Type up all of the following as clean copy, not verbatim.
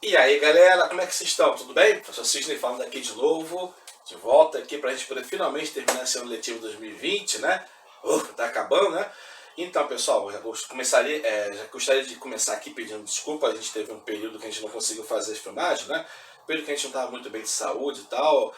E aí galera, como é que vocês estão? Tudo bem? Professor Cisney falando aqui de novo, de volta aqui para a gente poder finalmente terminar esse ano letivo 2020, né? Tá acabando, né? Então pessoal, já gostaria de começar aqui pedindo desculpa. A gente teve um período que a gente não conseguiu fazer as filmagens, né? Um período que a gente não estava muito bem de saúde e tal,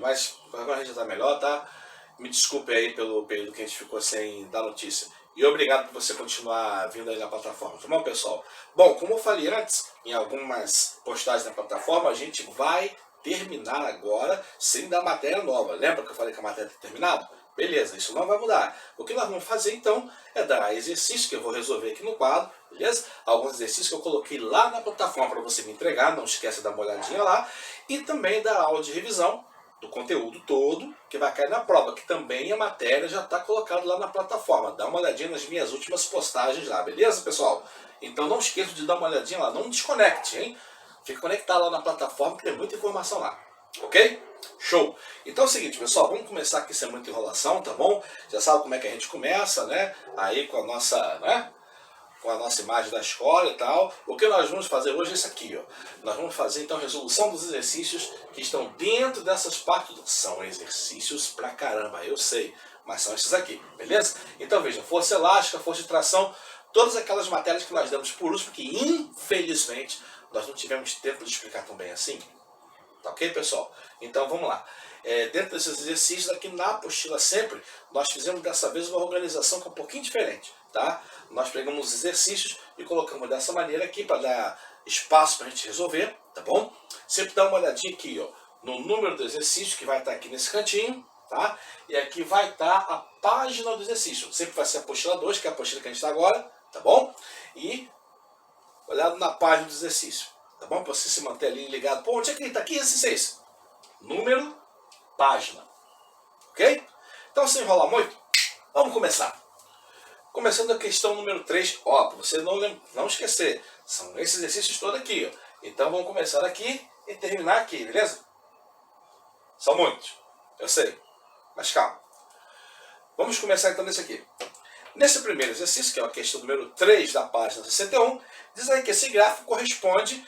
mas agora a gente já está melhor, tá? Me desculpe aí pelo período que a gente ficou sem dar notícia. E obrigado por você continuar vindo aí na plataforma, tá bom, pessoal? Bom, como eu falei antes, em algumas postagens na plataforma, a gente vai terminar agora sem dar matéria nova. Lembra que eu falei que a matéria tem terminado? Beleza, isso não vai mudar. O que nós vamos fazer então é dar exercícios que eu vou resolver aqui no quadro, beleza? Alguns exercícios que eu coloquei lá na plataforma para você me entregar, não esquece de dar uma olhadinha lá. E também dar aula de revisão do conteúdo todo que vai cair na prova, que também a matéria já está colocada lá na plataforma. Dá uma olhadinha nas minhas últimas postagens lá, beleza, pessoal? Então não esqueça de dar uma olhadinha lá, não desconecte, hein? Fique conectado lá na plataforma que tem muita informação lá, ok? Show! Então é o seguinte, pessoal, vamos começar aqui sem muita enrolação, tá bom? Já sabe como é que a gente começa, né? Aí com a nossa, com a nossa imagem da escola e tal. O que nós vamos fazer hoje é isso aqui, ó. Nós vamos fazer então a resolução dos exercícios que estão dentro dessas partes. São exercícios pra caramba, eu sei, mas são esses aqui, beleza? Então veja, força elástica, força de tração, todas aquelas matérias que nós damos por último, que infelizmente nós não tivemos tempo de explicar tão bem assim. Tá ok, pessoal? Então vamos lá. Dentro desses exercícios aqui na apostila sempre, nós fizemos dessa vez uma organização que é um pouquinho diferente, tá? Nós pegamos os exercícios e colocamos dessa maneira aqui para dar espaço para a gente resolver, tá bom? Sempre dá uma olhadinha aqui, ó, no número do exercício que vai estar aqui nesse cantinho, tá? E aqui vai estar a página do exercício. Sempre vai ser a apostila 2, que é a apostila que a gente está agora, tá bom? E olhado na página do exercício, tá bom? Para você se manter ali ligado. Pô, onde é que ele está aqui? Esse número, página, ok? Então, sem enrolar muito, vamos começar. Começando a questão número 3, ó, para você não esquecer, são esses exercícios todos aqui, ó. Então vamos começar aqui e terminar aqui, beleza? São muitos, eu sei, mas calma. Vamos começar então nesse aqui. Nesse primeiro exercício, que é a questão número 3 da página 61, diz aí que esse gráfico corresponde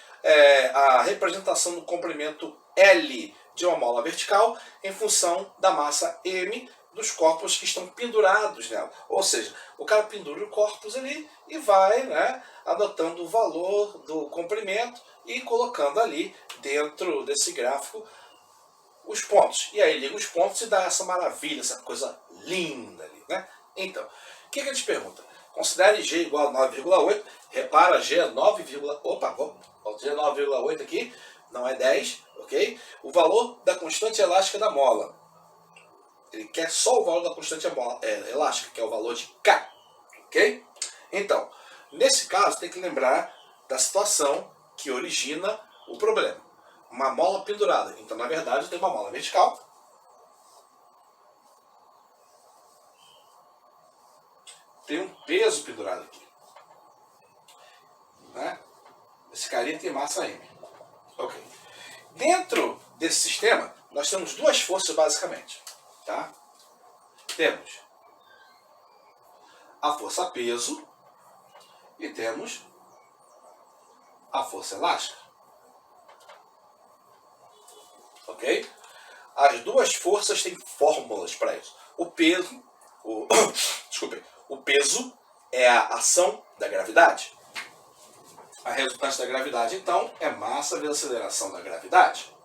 à representação do comprimento L de uma mola vertical em função da massa M dos corpos que estão pendurados nela. Ou seja, o cara pendura o corpus ali e vai, né, adotando o valor do comprimento e colocando ali dentro desse gráfico os pontos. E aí liga os pontos e dá essa maravilha, essa coisa linda ali, né? Então, o que a gente pergunta? Considere G igual a 9,8. Repara, G é 9, opa, G é 9,8 aqui, não é 10, ok? O valor da constante elástica da mola. Ele quer só o valor da constante elástica, que é o valor de K, ok? Então, nesse caso, tem que lembrar da situação que origina o problema. Uma mola pendurada. Então, na verdade, tem uma mola vertical. Tem um peso pendurado aqui, né? Esse carinha tem massa M. Ok. Dentro desse sistema, nós temos duas forças basicamente, tá? Temos a força peso e temos a força elástica. Ok? As duas forças têm fórmulas para isso. O peso, desculpe, o peso é a ação da gravidade. A resultante da gravidade, então, é massa vezes aceleração da gravidade.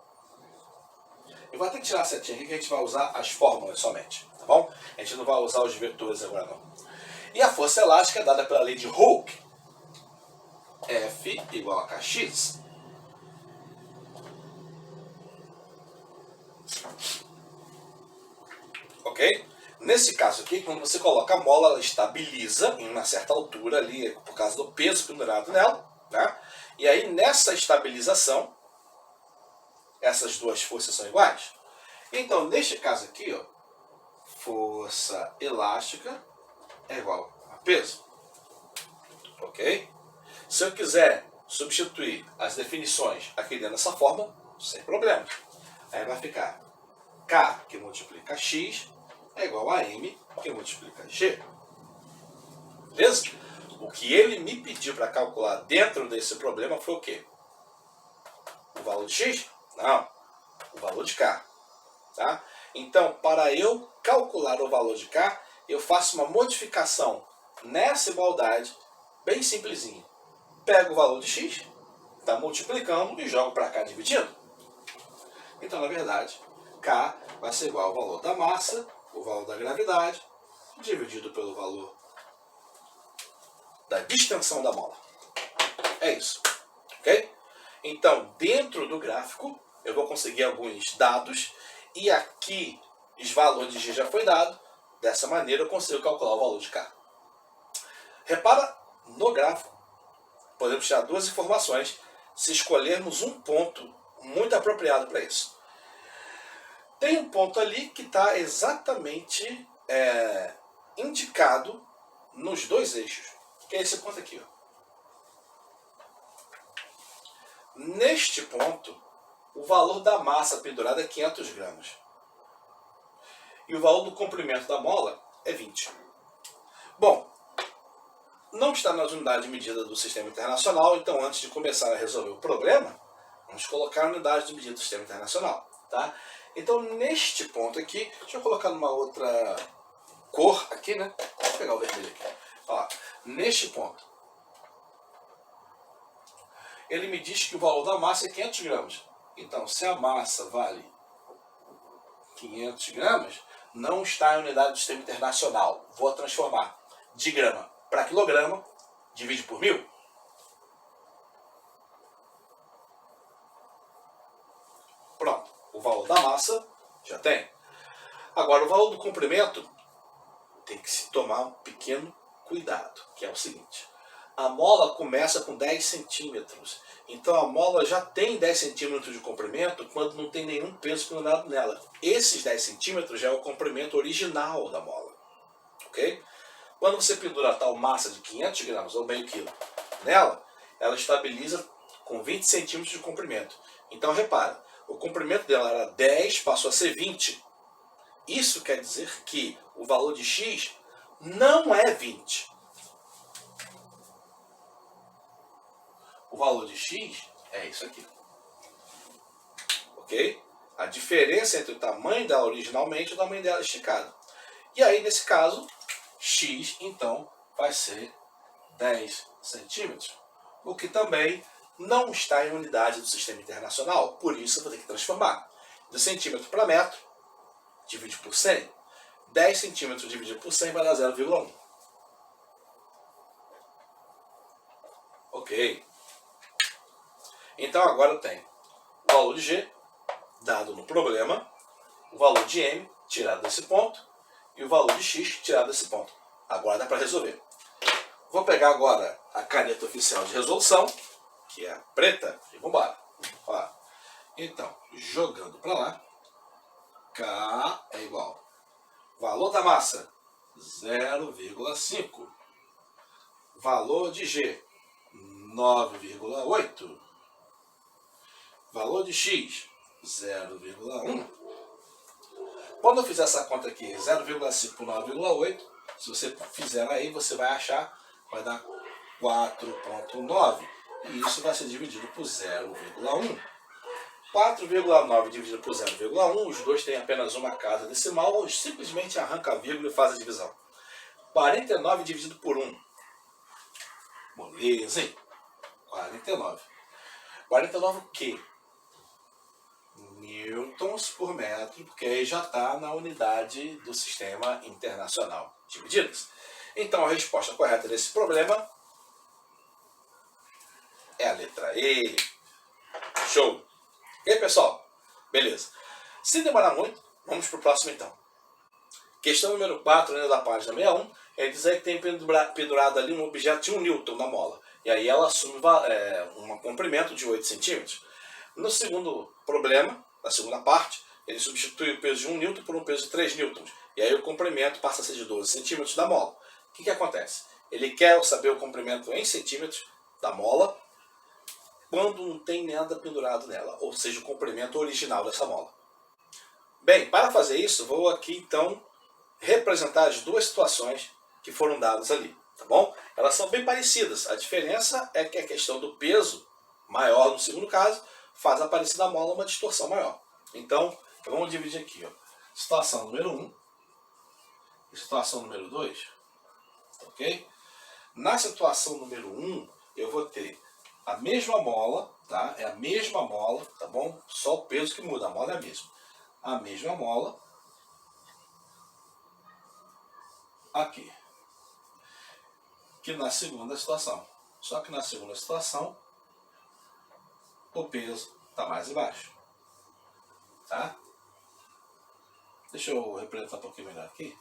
Eu vou até tirar a setinha aqui que a gente vai usar as fórmulas somente, tá bom? A gente não vai usar os vetores agora não. E a força elástica é dada pela lei de Hooke. F igual a kx. Ok? Nesse caso aqui, quando você coloca a mola, ela estabiliza em uma certa altura ali, por causa do peso pendurado nela, né? E aí, nessa estabilização, essas duas forças são iguais. Então, neste caso aqui, ó, força elástica é igual a peso. Ok? Se eu quiser substituir as definições aqui dentro dessa fórmula, sem problema. Aí vai ficar K que multiplica X é igual a M que multiplica G. Beleza? O que ele me pediu para calcular dentro desse problema foi o quê? o valor de x? Não, o valor de k. Tá? Então, para eu calcular o valor de k, eu faço uma modificação nessa igualdade, bem simplesinha. Pego o valor de x, está multiplicando e jogo para cá dividindo. Então, na verdade, k vai ser igual ao valor da massa, o valor da gravidade, dividido pelo valor da distensão da mola. É isso. Ok? Então, dentro do gráfico, eu vou conseguir alguns dados e aqui os valores de G já foi dado. Dessa maneira eu consigo calcular o valor de K. Repara, no gráfico, podemos tirar duas informações se escolhermos um ponto muito apropriado para isso. Tem um ponto ali que está exatamente indicado nos dois eixos, que é esse ponto aqui. Ó. Neste ponto, o valor da massa pendurada é 500 gramas. E o valor do comprimento da mola é 20. Bom, não está nas unidades de medida do sistema internacional, então antes de começar a resolver o problema, vamos colocar a unidade de medida do sistema internacional. Tá? Então, neste ponto aqui, deixa eu colocar numa outra cor aqui, né? Vou pegar o vermelho aqui. Ó, neste ponto, ele me diz que o valor da massa é 500 gramas. Então, se a massa vale 500 gramas, não está em unidade do sistema internacional. Vou transformar de grama para quilograma, divide por 1000. Pronto, o valor da massa já tem. Agora, o valor do comprimento tem que se tomar um pequeno cuidado, que é o seguinte. A mola começa com 10 centímetros. Então a mola já tem 10 centímetros de comprimento quando não tem nenhum peso pendurado nela. Esses 10 centímetros já é o comprimento original da mola. Ok? Quando você pendura a tal massa de 500 gramas ou meio quilo nela, ela estabiliza com 20 centímetros de comprimento. Então repara, o comprimento dela era 10, passou a ser 20. Isso quer dizer que o valor de x não é 20. O valor de x é isso aqui. Ok? A diferença entre o tamanho dela originalmente e o tamanho dela esticado. E aí, nesse caso, x, então, vai ser 10 centímetros. O que também não está em unidade do sistema internacional. Por isso, eu vou ter que transformar. De centímetro para metro, divide por 100. 10 centímetros dividido por 100 vai dar 0,1. Ok. Então agora eu tenho o valor de G, dado no problema, o valor de M, tirado desse ponto, e o valor de X, tirado desse ponto. Agora dá para resolver. Vou pegar agora a caneta oficial de resolução, que é a preta, e vamos embora. Ó. Então, jogando para lá, K é igual. Valor da massa, 0,5. Valor de G, 9,8. Valor de x, 0,1. Quando eu fizer essa conta aqui, 0,5 por 9,8, se você fizer aí, você vai achar, vai dar 4,9. E isso vai ser dividido por 0,1. 4,9 dividido por 0,1, os dois têm apenas uma casa decimal, ou simplesmente arranca a vírgula e faz a divisão. 49 dividido por 1. Beleza, hein? 49. 49 o quê? Newtons por metro, porque aí já está na unidade do sistema internacional de medidas. Então a resposta correta desse problema é a letra E. Show! Ok, pessoal? Beleza. Se demorar muito, vamos para o próximo então. Questão número 4, né, da página 61, é dizer que tem pendurado ali um objeto de 1 Newton na mola. E aí ela assume um comprimento de 8 centímetros. No segundo problema, na segunda parte, ele substitui o peso de 1 Newton por um peso de 3 newtons. E aí o comprimento passa a ser de 12 centímetros da mola. O que acontece? Ele quer saber o comprimento em centímetros da mola quando não tem nada pendurado nela, ou seja, o comprimento original dessa mola. Bem, para fazer isso, vou aqui então representar as duas situações que foram dadas ali, tá bom? Elas são bem parecidas, a diferença é que a questão do peso, maior no segundo caso, faz aparecer na mola uma distorção maior. Então, vamos dividir aqui. Ó. Situação número 1 e situação número 2. Ok? Na situação número 1, eu vou ter a mesma mola, tá? É a mesma mola, tá bom? Só o peso que muda, a mola é a mesma. A mesma mola aqui, que na segunda situação. Só que na segunda situação, o peso está mais embaixo, tá? Deixa eu representar um pouquinho melhor aqui.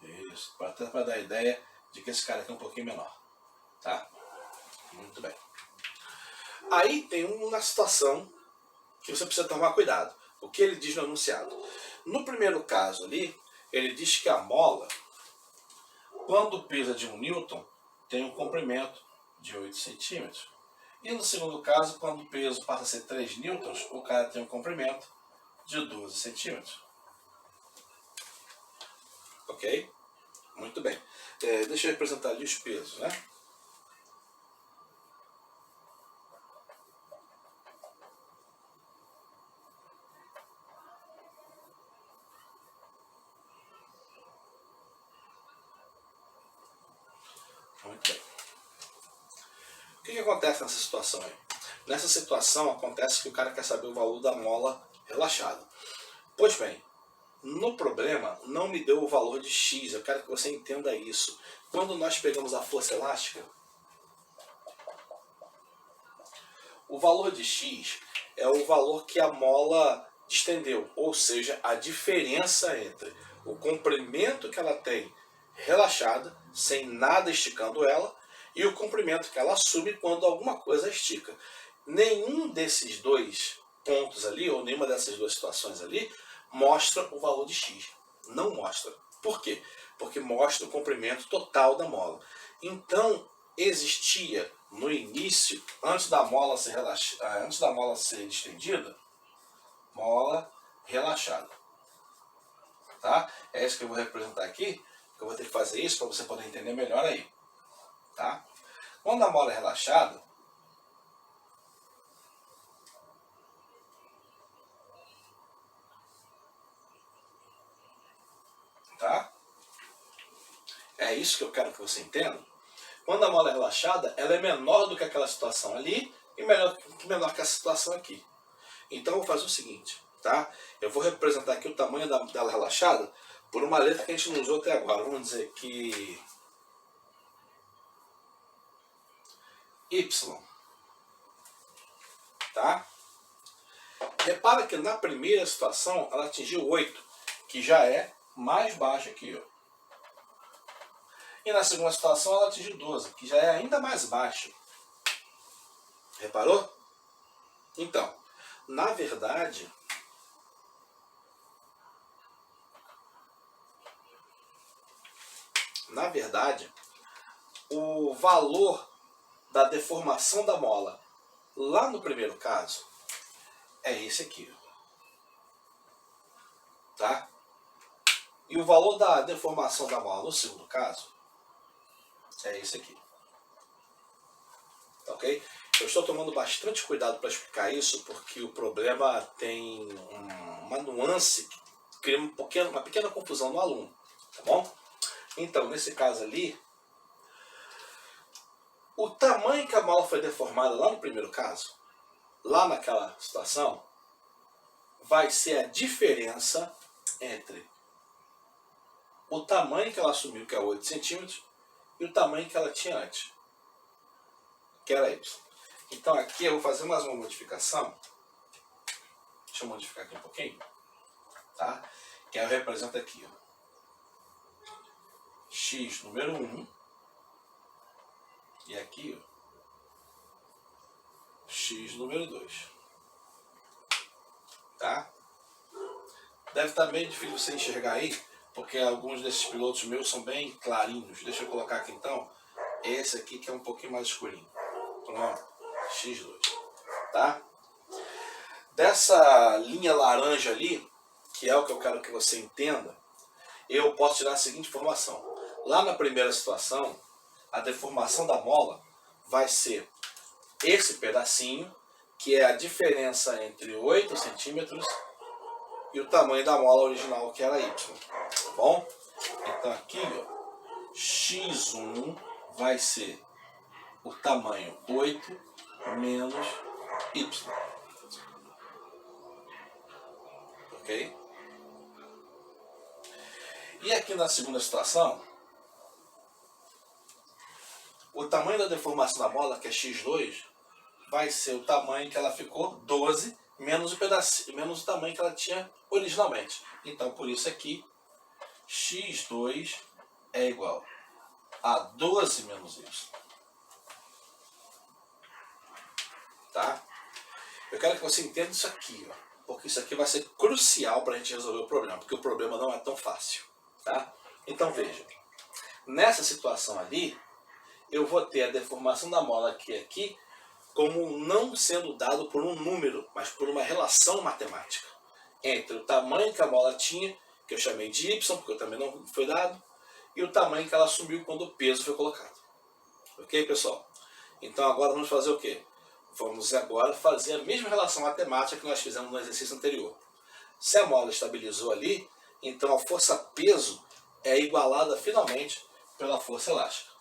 Isso, para dar a ideia de que esse cara aqui é um pouquinho menor, tá? Muito bem. Aí tem uma situação que você precisa tomar cuidado. O que ele diz no enunciado? No primeiro caso ali, ele diz que a mola, quando pesa de 1 newton, tem um comprimento de 8 centímetros. E no segundo caso, quando o peso passa a ser 3 newtons, o cara tem um comprimento de 12 centímetros. Ok? Muito bem. Deixa eu representar ali os pesos, né? Muito bem. O que acontece nessa situação aí? Nessa situação acontece que o cara quer saber o valor da mola relaxada. Pois bem, no problema não me deu o valor de X, eu quero que você entenda isso. Quando nós pegamos a força elástica, o valor de X é o valor que a mola distendeu, ou seja, a diferença entre o comprimento que ela tem relaxada, sem nada esticando ela, e o comprimento que ela assume quando alguma coisa estica. Nenhum desses dois pontos ali, ou nenhuma dessas duas situações ali, mostra o valor de X. Não mostra. Por quê? Porque mostra o comprimento total da mola. Então, existia no início, antes da mola ser distendida, mola relaxada. Tá? É isso que eu vou representar aqui. Eu vou ter que fazer isso para você poder entender melhor aí. Tá? Quando a mola é relaxada, tá? É isso que eu quero que você entenda. Quando a mola é relaxada, ela é menor do que aquela situação ali e menor que essa situação aqui. Então eu vou fazer o seguinte, tá? Eu vou representar aqui o tamanho dela relaxada por uma letra que a gente não usou até agora. Vamos dizer que Y, tá? Repara que na primeira situação ela atingiu 8, que já é mais baixa que eu. E na segunda situação ela atingiu 12, que já é ainda mais baixo. Reparou? Então, na verdade, o valor da deformação da mola lá no primeiro caso é esse aqui. Tá? E o valor da deformação da mola no segundo caso é esse aqui. Tá, ok? Eu estou tomando bastante cuidado para explicar isso, porque o problema tem uma nuance que cria uma pequena confusão no aluno. Tá bom? Então, nesse caso ali, o tamanho que a mola foi deformada lá no primeiro caso, lá naquela situação, vai ser a diferença entre o tamanho que ela assumiu, que é 8 centímetros, e o tamanho que ela tinha antes, que era Y. Então aqui eu vou fazer mais uma modificação. Deixa eu modificar aqui um pouquinho. Tá? Que eu represento aqui. Ó. X número 1. E aqui, ó, X número 2. Tá? Deve estar bem difícil você enxergar aí, porque alguns desses pilotos meus são bem clarinhos. Deixa eu colocar aqui então esse aqui que é um pouquinho mais escurinho. Pronto. X2, tá? Dessa linha laranja ali, que é o que eu quero que você entenda, eu posso tirar a seguinte informação. Lá na primeira situação, a deformação da mola vai ser esse pedacinho que é a diferença entre 8 centímetros e o tamanho da mola original, que era y. Tá bom? Então aqui, ó, x1 vai ser o tamanho 8 menos y. Ok? E aqui na segunda situação, o tamanho da deformação da mola, que é x2, vai ser o tamanho que ela ficou, 12, menos o pedacinho, menos o tamanho que ela tinha originalmente. Então, por isso aqui, x2 é igual a 12 menos y. Tá? Eu quero que você entenda isso aqui, ó, porque isso aqui vai ser crucial para a gente resolver o problema, porque o problema não é tão fácil. Tá? Então, veja, nessa situação ali, eu vou ter a deformação da mola aqui como não sendo dado por um número, mas por uma relação matemática entre o tamanho que a mola tinha, que eu chamei de y, porque também não foi dado, e o tamanho que ela assumiu quando o peso foi colocado. Ok, pessoal? Então agora vamos fazer o quê? Vamos agora fazer a mesma relação matemática que nós fizemos no exercício anterior. Se a mola estabilizou ali, então a força-peso é igualada finalmente pela força elástica.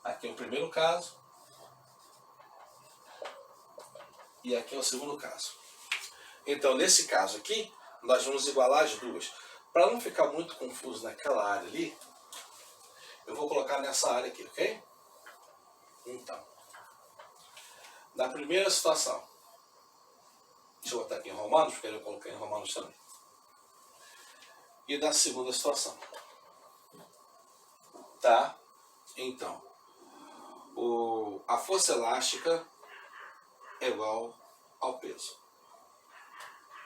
Aqui é o primeiro caso. E aqui é o segundo caso. Então, nesse caso aqui, nós vamos igualar as duas. Para não ficar muito confuso naquela área ali, eu vou colocar nessa área aqui, ok? Então, na primeira situação, deixa eu botar aqui em Romanos, porque eu coloquei em Romanos também. E na segunda situação. Tá? Então, a força elástica é igual ao peso.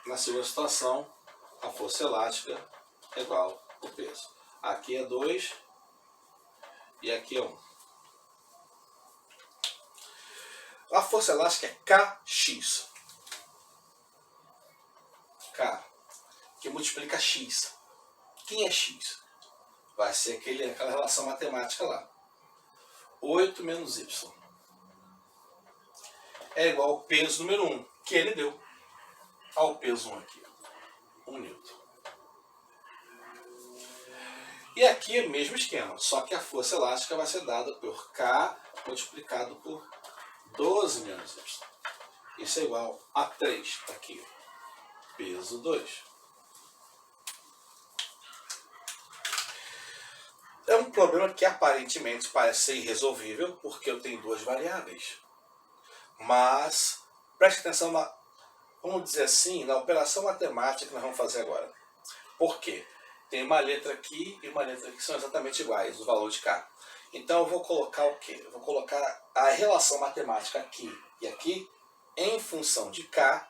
Na segunda situação, a força elástica é igual ao peso. Aqui é 2 e aqui é 1. A força elástica é Kx. K, que multiplica x. Quem é x? Vai ser aquela relação matemática lá. 8 menos y. É igual ao peso número 1, que ele deu. Ao peso 1 aqui. 1 newton. E aqui é o mesmo esquema, só que a força elástica vai ser dada por K multiplicado por 12 menos y. Isso é igual a 3. Está aqui. Peso 2. É um problema que aparentemente parece ser irresolvível, porque eu tenho duas variáveis. Mas, preste atenção vamos dizer assim, na operação matemática que nós vamos fazer agora. Por quê? Tem uma letra aqui e uma letra aqui que são exatamente iguais, o valor de K. Então eu vou colocar o quê? Eu vou colocar a relação matemática aqui e aqui em função de K,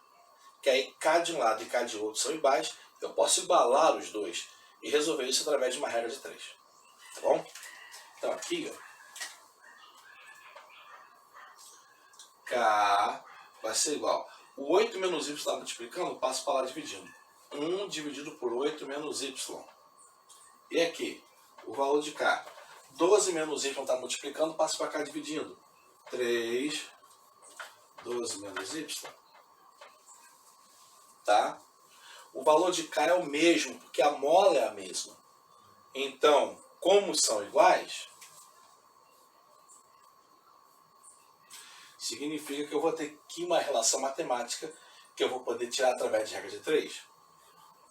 que aí K de um lado e K de outro são iguais. Eu posso igualar os dois e resolver isso através de uma regra de 3. Tá bom? Então aqui, ó, K vai ser igual. O 8 menos y está multiplicando, eu passo para lá dividindo. 1 dividido por 8 menos y. E aqui, o valor de K. 12 menos y está multiplicando, passo para cá dividindo. 3, 12 menos y. Tá? O valor de K é o mesmo, porque a mola é a mesma. Então, como são iguais, significa que eu vou ter aqui uma relação matemática que eu vou poder tirar através de regra de 3.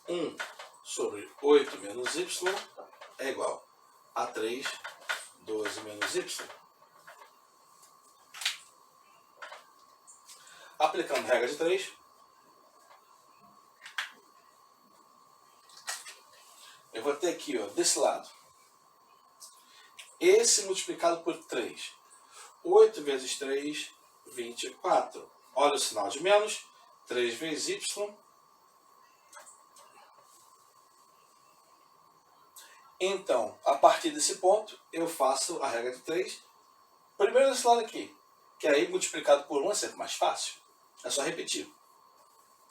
1 sobre 8 menos y é igual a 3, 12 menos y. Aplicando regra de 3, eu vou ter aqui, ó, desse lado, esse multiplicado por 3. 8 vezes 3, 24. Olha o sinal de menos. 3 vezes y. Então, a partir desse ponto, eu faço a regra de 3. Primeiro desse lado aqui, que aí multiplicado por 1 é sempre mais fácil. É só repetir.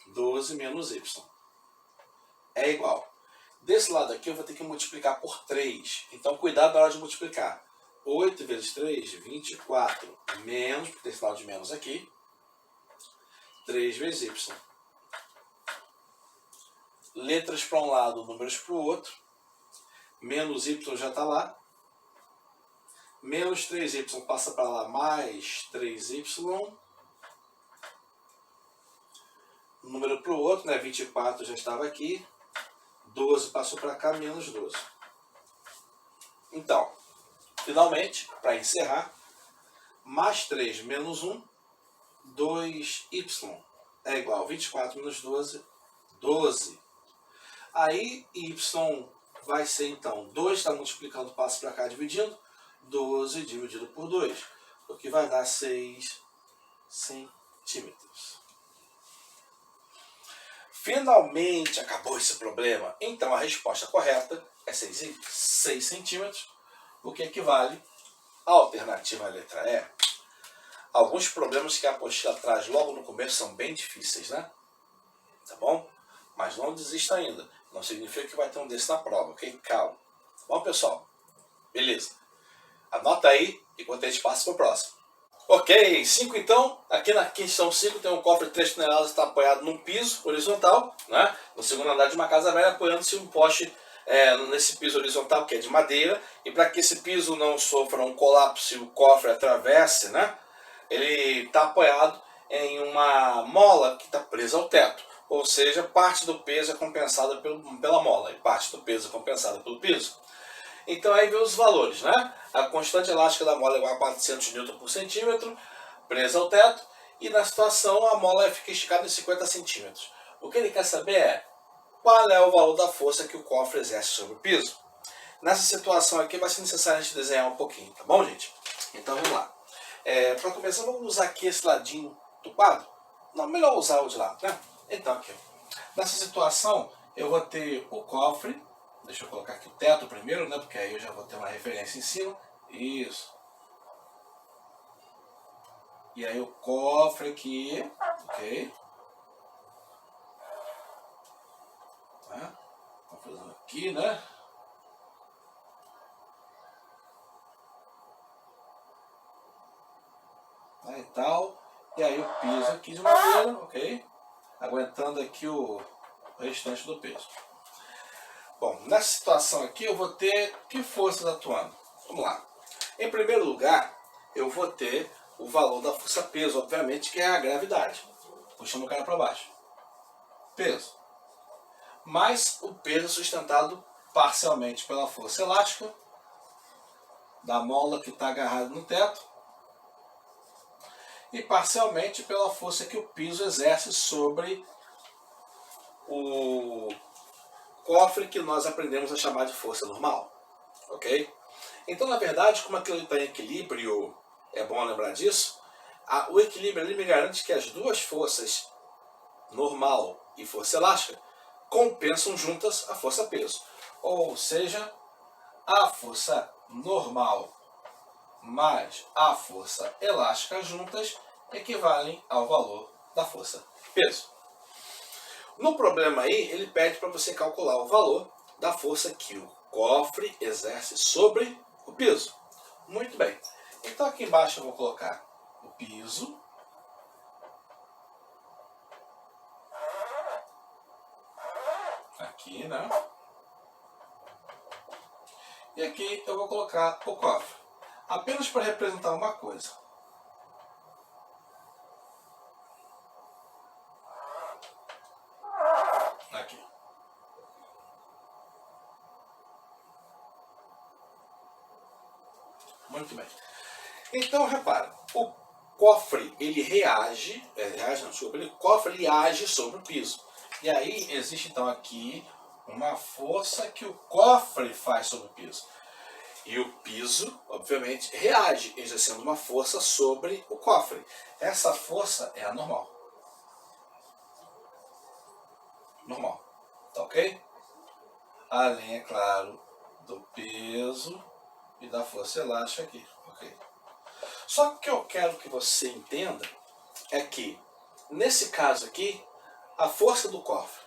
12 menos y é igual. Desse lado aqui eu vou ter que multiplicar por 3. Então cuidado na hora de multiplicar. 8 vezes 3, 24, menos, porque tem sinal de menos aqui, 3 vezes y. Letras para um lado, números para o outro. Menos y já está lá. Menos 3y passa para lá, mais 3y. Número para o outro, né? 24 já estava aqui. 12 passou para cá, menos 12. Então, finalmente, para encerrar, mais 3 menos 1, 2y é igual a 24 menos 12, 12. Aí, y vai ser, então, 2 está multiplicando, passa para cá, dividindo. 12 dividido por 2, o que vai dar 6 centímetros. Finalmente acabou esse problema. Então, a resposta correta é 6 centímetros, o que equivale à alternativa letra E. Alguns problemas que a apostila traz logo no começo são bem difíceis, né? Tá bom? Mas não desista ainda. Não significa que vai ter um desse na prova, ok? Calma. Tá bom, pessoal? Beleza. Anota aí, enquanto a gente passa para o próximo. Ok, 5 então. Aqui na questão 5 tem um cofre de 3 toneladas que está apoiado num piso horizontal, né? No segundo andar de uma casa velha, apoiando-se um poste nesse piso horizontal, que é de madeira. E para que esse piso não sofra um colapso e o cofre atravesse, né? Ele está apoiado em uma mola que está presa ao teto. Ou seja, parte do peso é compensada pela mola e parte do peso é compensada pelo piso. Então aí vê os valores, né? A constante elástica da mola é igual a 400 N por centímetro, presa ao teto, e na situação a mola fica esticada em 50 centímetros. O que ele quer saber é qual é o valor da força que o cofre exerce sobre o piso. Nessa situação aqui vai ser necessário a gente desenhar um pouquinho, tá bom, gente? Então vamos lá. Para começar, vamos usar aqui esse ladinho do quadro. Não, melhor usar o de lado, né? Então aqui, nessa situação eu vou ter o cofre. Deixa eu colocar aqui o teto primeiro, né? Porque aí eu já vou ter uma referência em cima. Isso. E aí o cofre aqui, ok? Tá? Vamos fazendo aqui, né? Tá, e tal. E aí o piso aqui de madeira, ok? Aguentando aqui o restante do peso. Bom, nessa situação aqui eu vou ter que forças atuando? Vamos lá. Em primeiro lugar, eu vou ter o valor da força-peso, obviamente, que é a gravidade. Puxando o cara para baixo. Peso. Mais o peso sustentado parcialmente pela força elástica da mola que está agarrada no teto e parcialmente pela força que o piso exerce sobre o cofre, que nós aprendemos a chamar de força normal, ok? Então, na verdade, como aquilo está em equilíbrio, é bom lembrar disso, o equilíbrio ele me garante que as duas forças, normal e força elástica, compensam juntas a força-peso. Ou seja, a força normal mais a força elástica juntas equivalem ao valor da força-peso. No problema aí, ele pede para você calcular o valor da força que o cofre exerce sobre o piso. Muito bem. Então aqui embaixo eu vou colocar o piso. Aqui, né? E aqui eu vou colocar o cofre. Apenas para representar uma coisa. Aqui. Muito bem. Então, repara, o cofre, ele o cofre ele age sobre o piso. E aí existe então aqui uma força que o cofre faz sobre o piso. E o piso, obviamente, reage, exercendo uma força sobre o cofre. Essa força é a normal. Normal. Tá ok? Além, é claro, do peso e da força elástica aqui. Ok? Só que o que eu quero que você entenda é que, nesse caso aqui, a força do cofre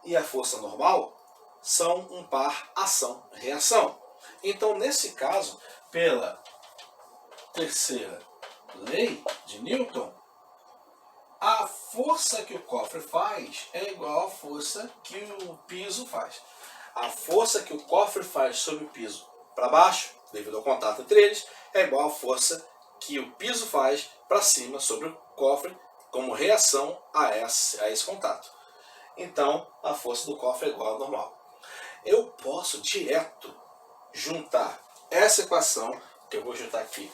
e a força normal são um par ação-reação. Então, nesse caso, pela terceira lei de Newton, a força que o cofre faz é igual à força que o piso faz. A força que o cofre faz sobre o piso para baixo, devido ao contato entre eles, é igual à força que o piso faz para cima sobre o cofre, como reação a esse contato. Então, a força do cofre é igual ao normal. Eu posso direto juntar essa equação, que eu vou juntar aqui,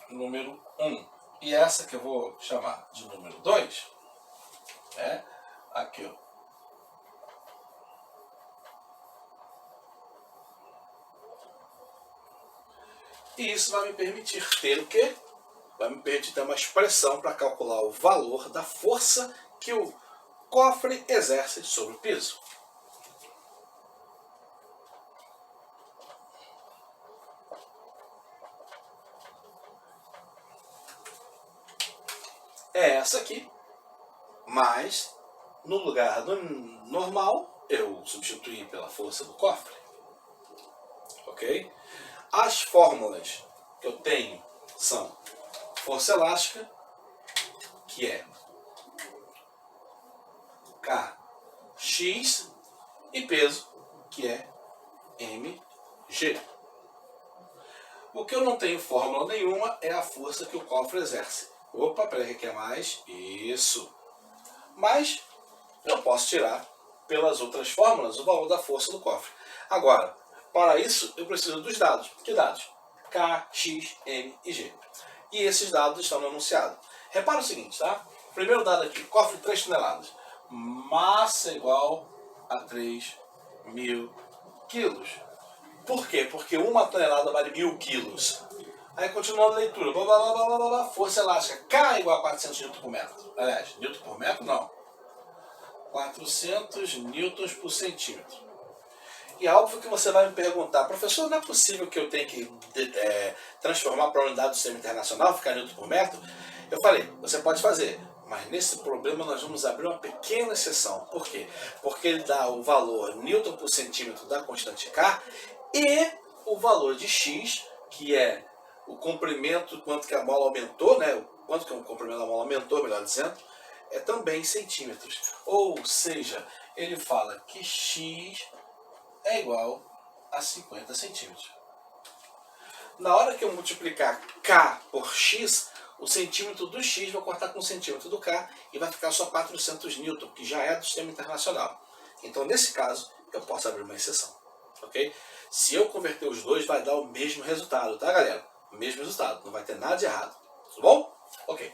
número 1, e essa que eu vou chamar de número 2, aqui, ó. E isso vai me permitir ter o quê? Vai me permitir ter uma expressão para calcular o valor da força que o cofre exerce sobre o piso. É essa aqui, mas no lugar do normal eu substituí pela força do cofre. Ok? As fórmulas que eu tenho são força elástica, que é Kx, e peso, que é mg. O que eu não tenho fórmula nenhuma é a força que o cofre exerce. Opa, peraí, que é mais? Isso. Mas eu posso tirar pelas outras fórmulas o valor da força do cofre. Agora, para isso eu preciso dos dados. Que dados? K, X, M e G. E esses dados estão no enunciado. Repara o seguinte, tá? Primeiro dado aqui, cofre 3 toneladas. Massa igual a 3.000 quilos. Por quê? Porque 1 tonelada vale 1.000 quilos. Aí continuando a leitura, blá, blá, blá, blá, blá, blá, força elástica, K igual a 400 Newton por metro. Aliás, Newton por metro não. 400 newtons por centímetro. E é óbvio que você vai me perguntar, professor, não é possível que eu tenha que transformar para a unidade do sistema internacional, ficar newton por metro? Eu falei, você pode fazer, mas nesse problema nós vamos abrir uma pequena exceção. Por quê? Porque ele dá o valor newton por centímetro da constante K e o valor de X, que é o comprimento, quanto que a mola aumentou, né? Quanto que o comprimento da mola aumentou, melhor dizendo, é também em centímetros. Ou seja, ele fala que X é igual a 50 centímetros. Na hora que eu multiplicar K por X, o centímetro do X vai cortar com o centímetro do K e vai ficar só 400 newton, que já é do sistema internacional. Então, nesse caso, eu posso abrir uma exceção. Ok? Se eu converter os dois, vai dar o mesmo resultado, tá, galera? O mesmo resultado, não vai ter nada de errado. Tá bom? Ok.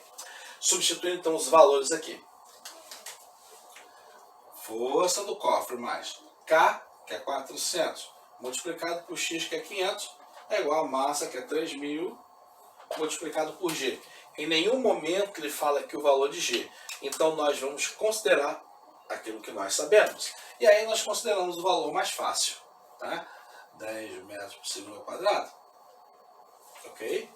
Substituindo então os valores aqui. Força do cofre mais K, que é 400, multiplicado por X, que é 500, é igual a massa, que é 3.000, multiplicado por G. Em nenhum momento ele fala aqui o valor de G. Então nós vamos considerar aquilo que nós sabemos. E aí nós consideramos o valor mais fácil. Tá? 10 metros por segundo ao quadrado. Ok?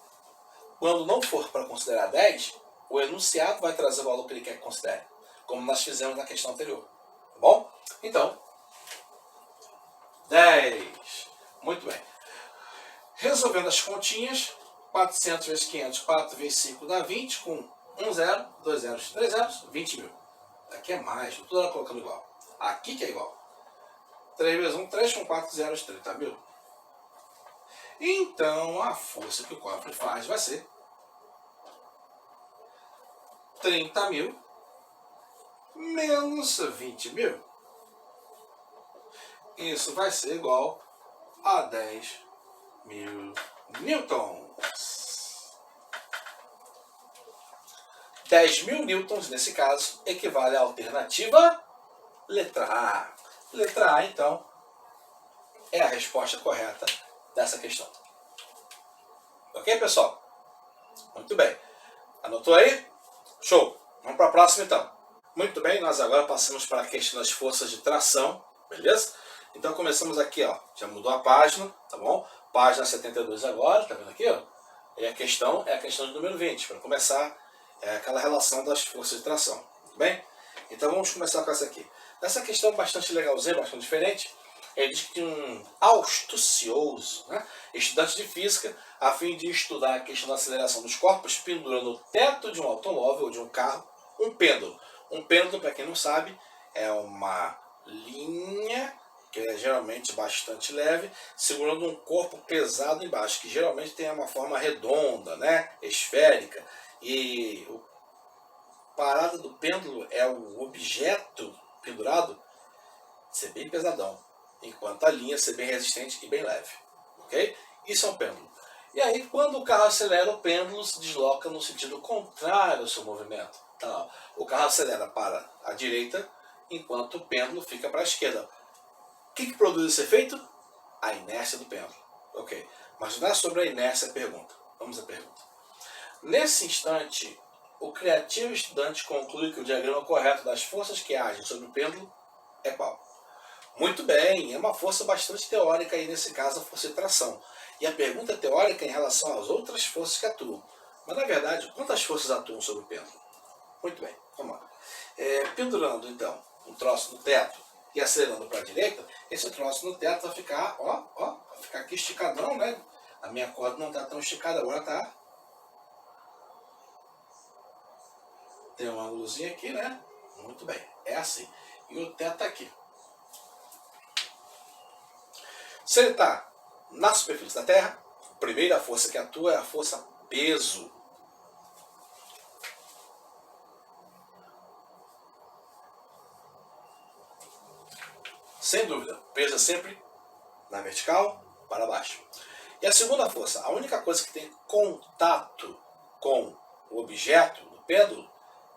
Quando não for para considerar 10, o enunciado vai trazer o valor que ele quer que considere. Como nós fizemos na questão anterior. Tá bom? Então, 10. Muito bem. Resolvendo as continhas, 400 vezes 500, 4 vezes 5 dá 20, com 1 zero, 2 zeros, 3 zeros, 20 mil. Aqui é mais, toda hora colocando igual. Aqui que é igual. 3 vezes 1, 3, com 4 zeros, 30 mil. Então, a força que o cofre faz vai ser 30 mil menos 20 mil. Isso vai ser igual a 10.000 newtons. 10.000 newtons, nesse caso, equivale à alternativa letra A. Letra A, então, é a resposta correta dessa questão. Ok, pessoal? Muito bem. Anotou aí? Show! Vamos para a próxima, então. Muito bem, nós agora passamos para a questão das forças de tração, beleza? Então começamos aqui, ó, já mudou a página, tá bom? Página 72 agora, tá vendo aqui, ó? E a questão é a questão de número 20, para começar aquela relação das forças de tração, tudo bem? Então vamos começar com essa aqui. Essa questão é bastante legalzinha, bastante diferente. Ele diz que tinha um astucioso, né, estudante de física, a fim de estudar a questão da aceleração dos corpos, pendurou no teto de um automóvel ou de um carro um pêndulo. Um pêndulo, para quem não sabe, é uma linha que é geralmente bastante leve, segurando um corpo pesado embaixo, que geralmente tem uma forma redonda, né, esférica. E a parada do pêndulo é o objeto pendurado ser bem pesadão, enquanto a linha ser bem resistente e bem leve. Ok? Isso é um pêndulo. E aí, quando o carro acelera, o pêndulo se desloca no sentido contrário ao seu movimento. Então, o carro acelera para a direita, enquanto o pêndulo fica para a esquerda. O que produz esse efeito? A inércia do pêndulo. Ok. Mas não é sobre a inércia a pergunta. Vamos à pergunta. Nesse instante, o criativo estudante conclui que o diagrama correto das forças que agem sobre o pêndulo é qual? Muito bem, é uma força bastante teórica aí, nesse caso, a força de tração. E a pergunta é teórica em relação às outras forças que atuam. Mas, na verdade, quantas forças atuam sobre o pêndulo? Muito bem, vamos lá. Pendurando, então, um troço no teto e acelerando para a direita, esse troço no teto vai ficar, vai ficar aqui esticadão, né? A minha corda não está tão esticada, agora está. Tem um ângulozinho aqui, né? Muito bem, é assim. E o teto está aqui. Se ele está na superfície da Terra, a primeira força que atua é a força peso. Sem dúvida, peso é sempre na vertical para baixo. E a segunda força, a única coisa que tem contato com o objeto do pêndulo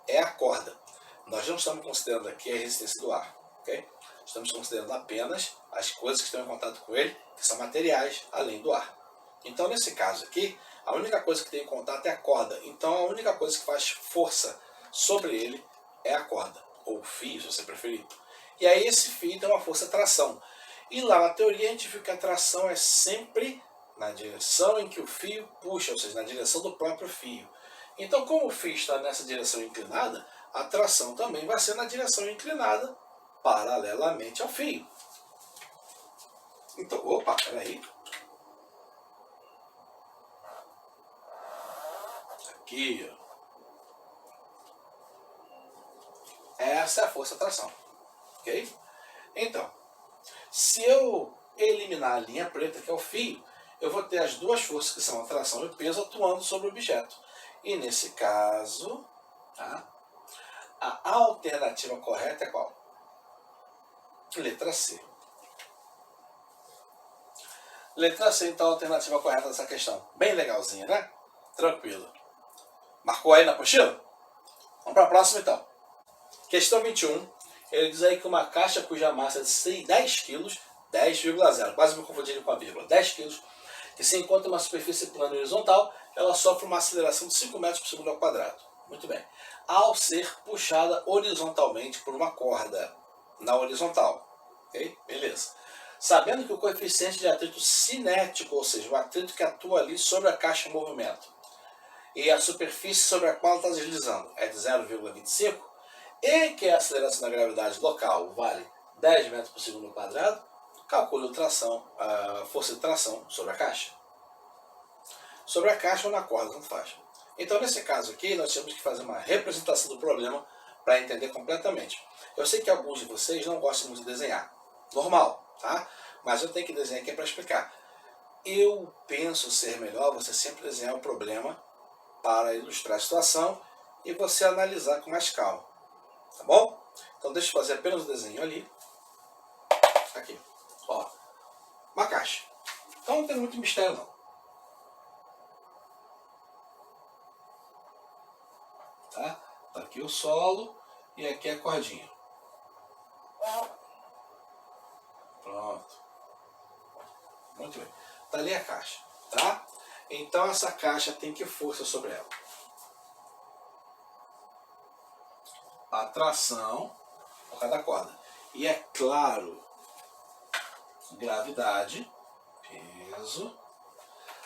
é a corda. Nós não estamos considerando aqui a resistência do ar, ok? Estamos considerando apenas as coisas que estão em contato com ele, que são materiais além do ar. Então, nesse caso aqui, a única coisa que tem em contato é a corda. Então, a única coisa que faz força sobre ele é a corda, ou o fio, se você preferir. E aí esse fio tem uma força tração. E lá na teoria a gente viu que a tração é sempre na direção em que o fio puxa, ou seja, na direção do próprio fio. Então, como o fio está nessa direção inclinada, a tração também vai ser na direção inclinada, paralelamente ao fio. Então, opa, peraí. Aqui, ó. Essa é a força tração. Ok? Então, se eu eliminar a linha preta, que é o fio, eu vou ter as duas forças, que são a tração e o peso, atuando sobre o objeto. E nesse caso, tá, a alternativa correta é qual? Letra C. Letra C, então, a alternativa correta dessa questão. Bem legalzinha, né? Tranquilo. Marcou aí na apostila? Vamos para a próxima, então. Questão 21. Ele diz aí que uma caixa cuja massa é de 10 kg, 10,0, quase me confundindo com a vírgula, 10 kg, que se encontra em uma superfície plana e horizontal, ela sofre uma aceleração de 5 metros por segundo ao quadrado. Muito bem. Ao ser puxada horizontalmente por uma corda na horizontal. Ok? Beleza. Sabendo que o coeficiente de atrito cinético, ou seja, o atrito que atua ali sobre a caixa em movimento, e a superfície sobre a qual ela está deslizando é de 0,25, e que a aceleração da gravidade local vale 10 metros por segundo ao quadrado, calcule a força de tração sobre a caixa. Sobre a caixa ou na corda, tanto faz. Então, nesse caso aqui, nós temos que fazer uma representação do problema para entender completamente. Eu sei que alguns de vocês não gostam muito de desenhar. Normal, tá? Mas eu tenho que desenhar aqui para explicar. Eu penso ser melhor você sempre desenhar o problema para ilustrar a situação e você analisar com mais calma. Tá bom? Então deixa eu fazer apenas o desenho ali. Aqui. Ó. Uma caixa. Então não tem muito mistério não. Tá? Tá aqui o solo e aqui a cordinha. Pronto. Muito bem. Tá ali a caixa. Tá? Então essa caixa tem que força sobre ela? A tração por cada corda. E é claro, gravidade, peso,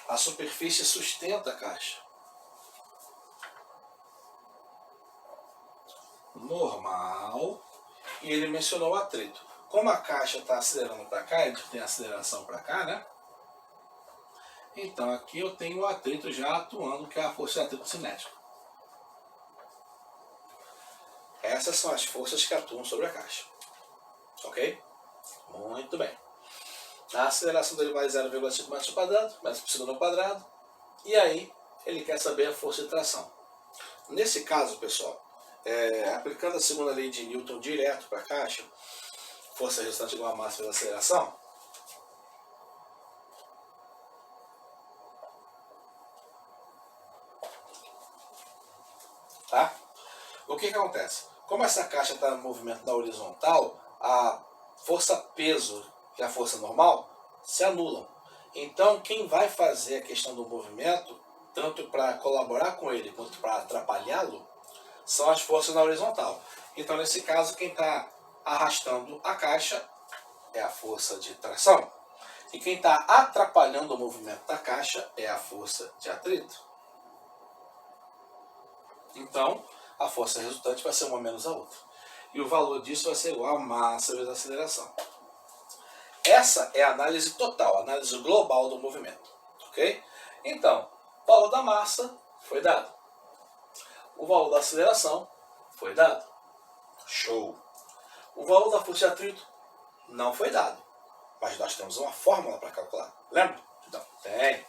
a superfície sustenta a caixa. Normal, e ele mencionou o atrito. como a caixa está acelerando para cá, a gente tem aceleração para cá, né? Então aqui eu tenho o atrito já atuando, que é a força de atrito cinética. Essas são as forças que atuam sobre a caixa. Ok? Muito bem. A aceleração dele vai 0,5 metros por segundo ao quadrado. E aí, ele quer saber a força de tração. Nesse caso, pessoal, aplicando a segunda lei de Newton direto para a caixa, força resultante igual a massa vezes aceleração, tá? O que acontece? Como essa caixa está no movimento na horizontal, a força-peso e a força normal se anulam. Então, quem vai fazer a questão do movimento, tanto para colaborar com ele quanto para atrapalhá-lo, são as forças na horizontal. Então, nesse caso, quem está arrastando a caixa é a força de tração. E quem está atrapalhando o movimento da caixa é a força de atrito. Então, a força resultante vai ser uma menos a outra. E o valor disso vai ser igual a massa vezes a aceleração. Essa é a análise total, a análise global do movimento. Ok? Então, o valor da massa foi dado. O valor da aceleração foi dado. Show! O valor da força de atrito não foi dado. Mas nós temos uma fórmula para calcular. Lembra? Então, tem.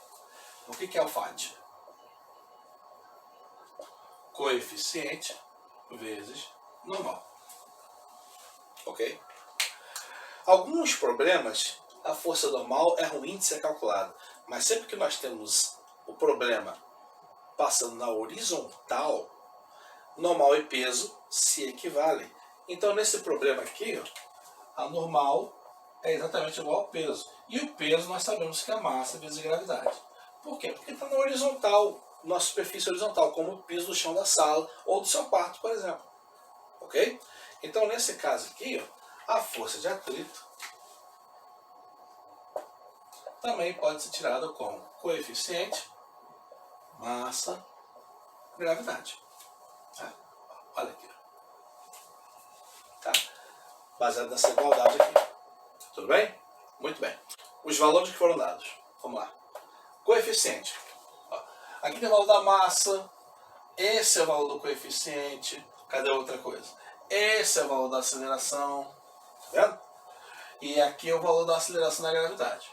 O que é o FAD? Coeficiente vezes normal. Ok? Alguns problemas, a força normal é ruim de ser calculada. Mas sempre que nós temos o problema passando na horizontal, normal e peso se equivalem. Então, nesse problema aqui, a normal é exatamente igual ao peso. E o peso nós sabemos que é massa vezes gravidade. Por quê? Porque está na horizontal, na superfície horizontal, como o piso do chão da sala ou do seu quarto, por exemplo. Ok? Então, nesse caso aqui, a força de atrito também pode ser tirada como coeficiente, massa, gravidade. Tá? Olha aqui. Tá? Baseado nessa igualdade aqui. Tudo bem? Muito bem. Os valores que foram dados. Vamos lá. Coeficiente. Ó, aqui tem o valor da massa. Esse é o valor do coeficiente. Cadê a outra coisa? Esse é o valor da aceleração. Tá vendo? E aqui é o valor da aceleração da gravidade.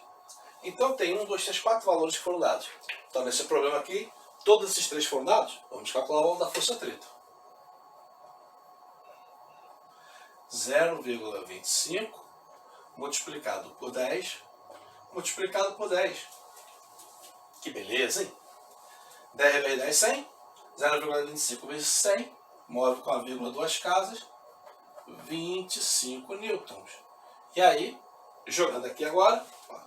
Então tem 1, 2, 3, 4 valores que foram dados. Então nesse problema aqui, todos esses 3 foram dados. Vamos calcular o valor da força de atrito. 0,25 multiplicado por 10 multiplicado por 10. Que beleza, hein? 10 vezes 10, 100. 0,25 vezes 100. Move com a vírgula duas casas. 25 newtons. E aí, jogando aqui agora, ó,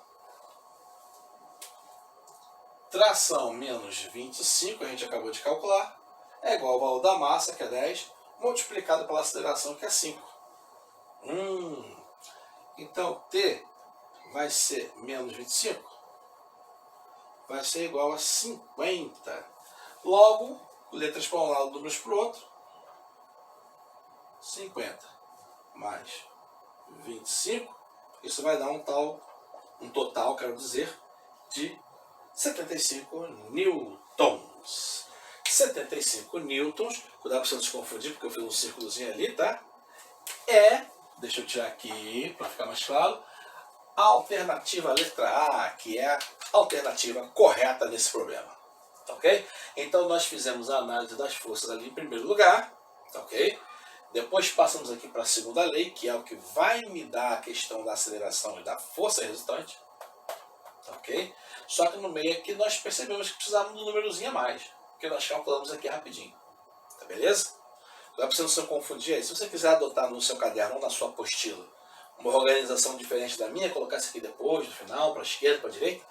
tração menos 25, a gente acabou de calcular, é igual ao valor da massa, que é 10, multiplicado pela aceleração, que é 5. Então, T vai ser menos 25, vai ser igual a 50. Logo, letras para um lado, números para o outro. 50 mais 25, isso vai dar um total, quero dizer, de 75 newtons. 75 newtons, cuidado para você não se confundir, porque eu fiz um círculozinho ali, tá? Deixa eu tirar aqui para ficar mais claro, a alternativa letra A, que é a alternativa correta nesse problema. Ok? Então nós fizemos a análise das forças ali em primeiro lugar, ok? Depois passamos aqui para a segunda lei, que é o que vai me dar a questão da aceleração e da força resultante. Ok? Só que no meio aqui nós percebemos que precisávamos de um númerozinho a mais, que nós calculamos aqui rapidinho. Tá beleza? Não é para você não se confundir aí. Se você quiser adotar no seu caderno ou na sua apostila uma organização diferente da minha, colocar isso aqui depois, no final, para a esquerda, para a direita,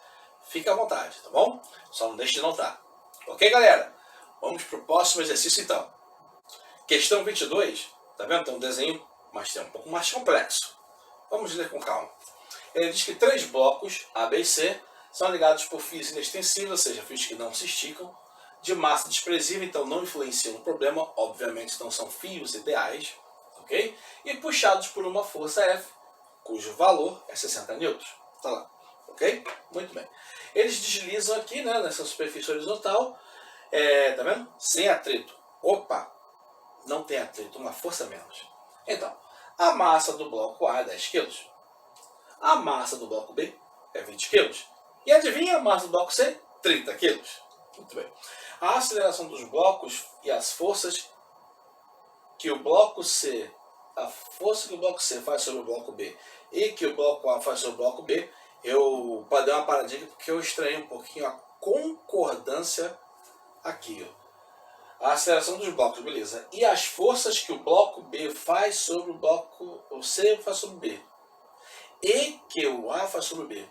fique à vontade, tá bom? Só não deixe de notar. Ok, galera? Vamos para o próximo exercício então. Questão 22, tá vendo? Tem um desenho, mas tem um pouco mais complexo. Vamos ler com calma. Ele diz que 3 blocos, A, B e C, são ligados por fios inextensíveis, ou seja, fios que não se esticam, de massa desprezível, então não influenciam no problema, obviamente não são fios ideais, ok? E puxados por uma força F, cujo valor é 60 newtons. Tá lá, ok? Muito bem. Eles deslizam aqui, né, nessa superfície horizontal, tá vendo? Sem atrito. Opa, não tem atrito, uma força menos. Então, a massa do bloco A é 10 kg. A massa do bloco B é 20 kg. E adivinha a massa do bloco C? 30 kg. Muito bem. A aceleração dos blocos e as forças que o bloco C, a força que o bloco C faz sobre o bloco B e que o bloco A faz sobre o bloco B, eu dar uma paradinha porque eu estranhei um pouquinho a concordância aqui. A aceleração dos blocos, beleza. E as forças que o bloco B faz sobre o bloco o C faz sobre o B e que o A faz sobre o B.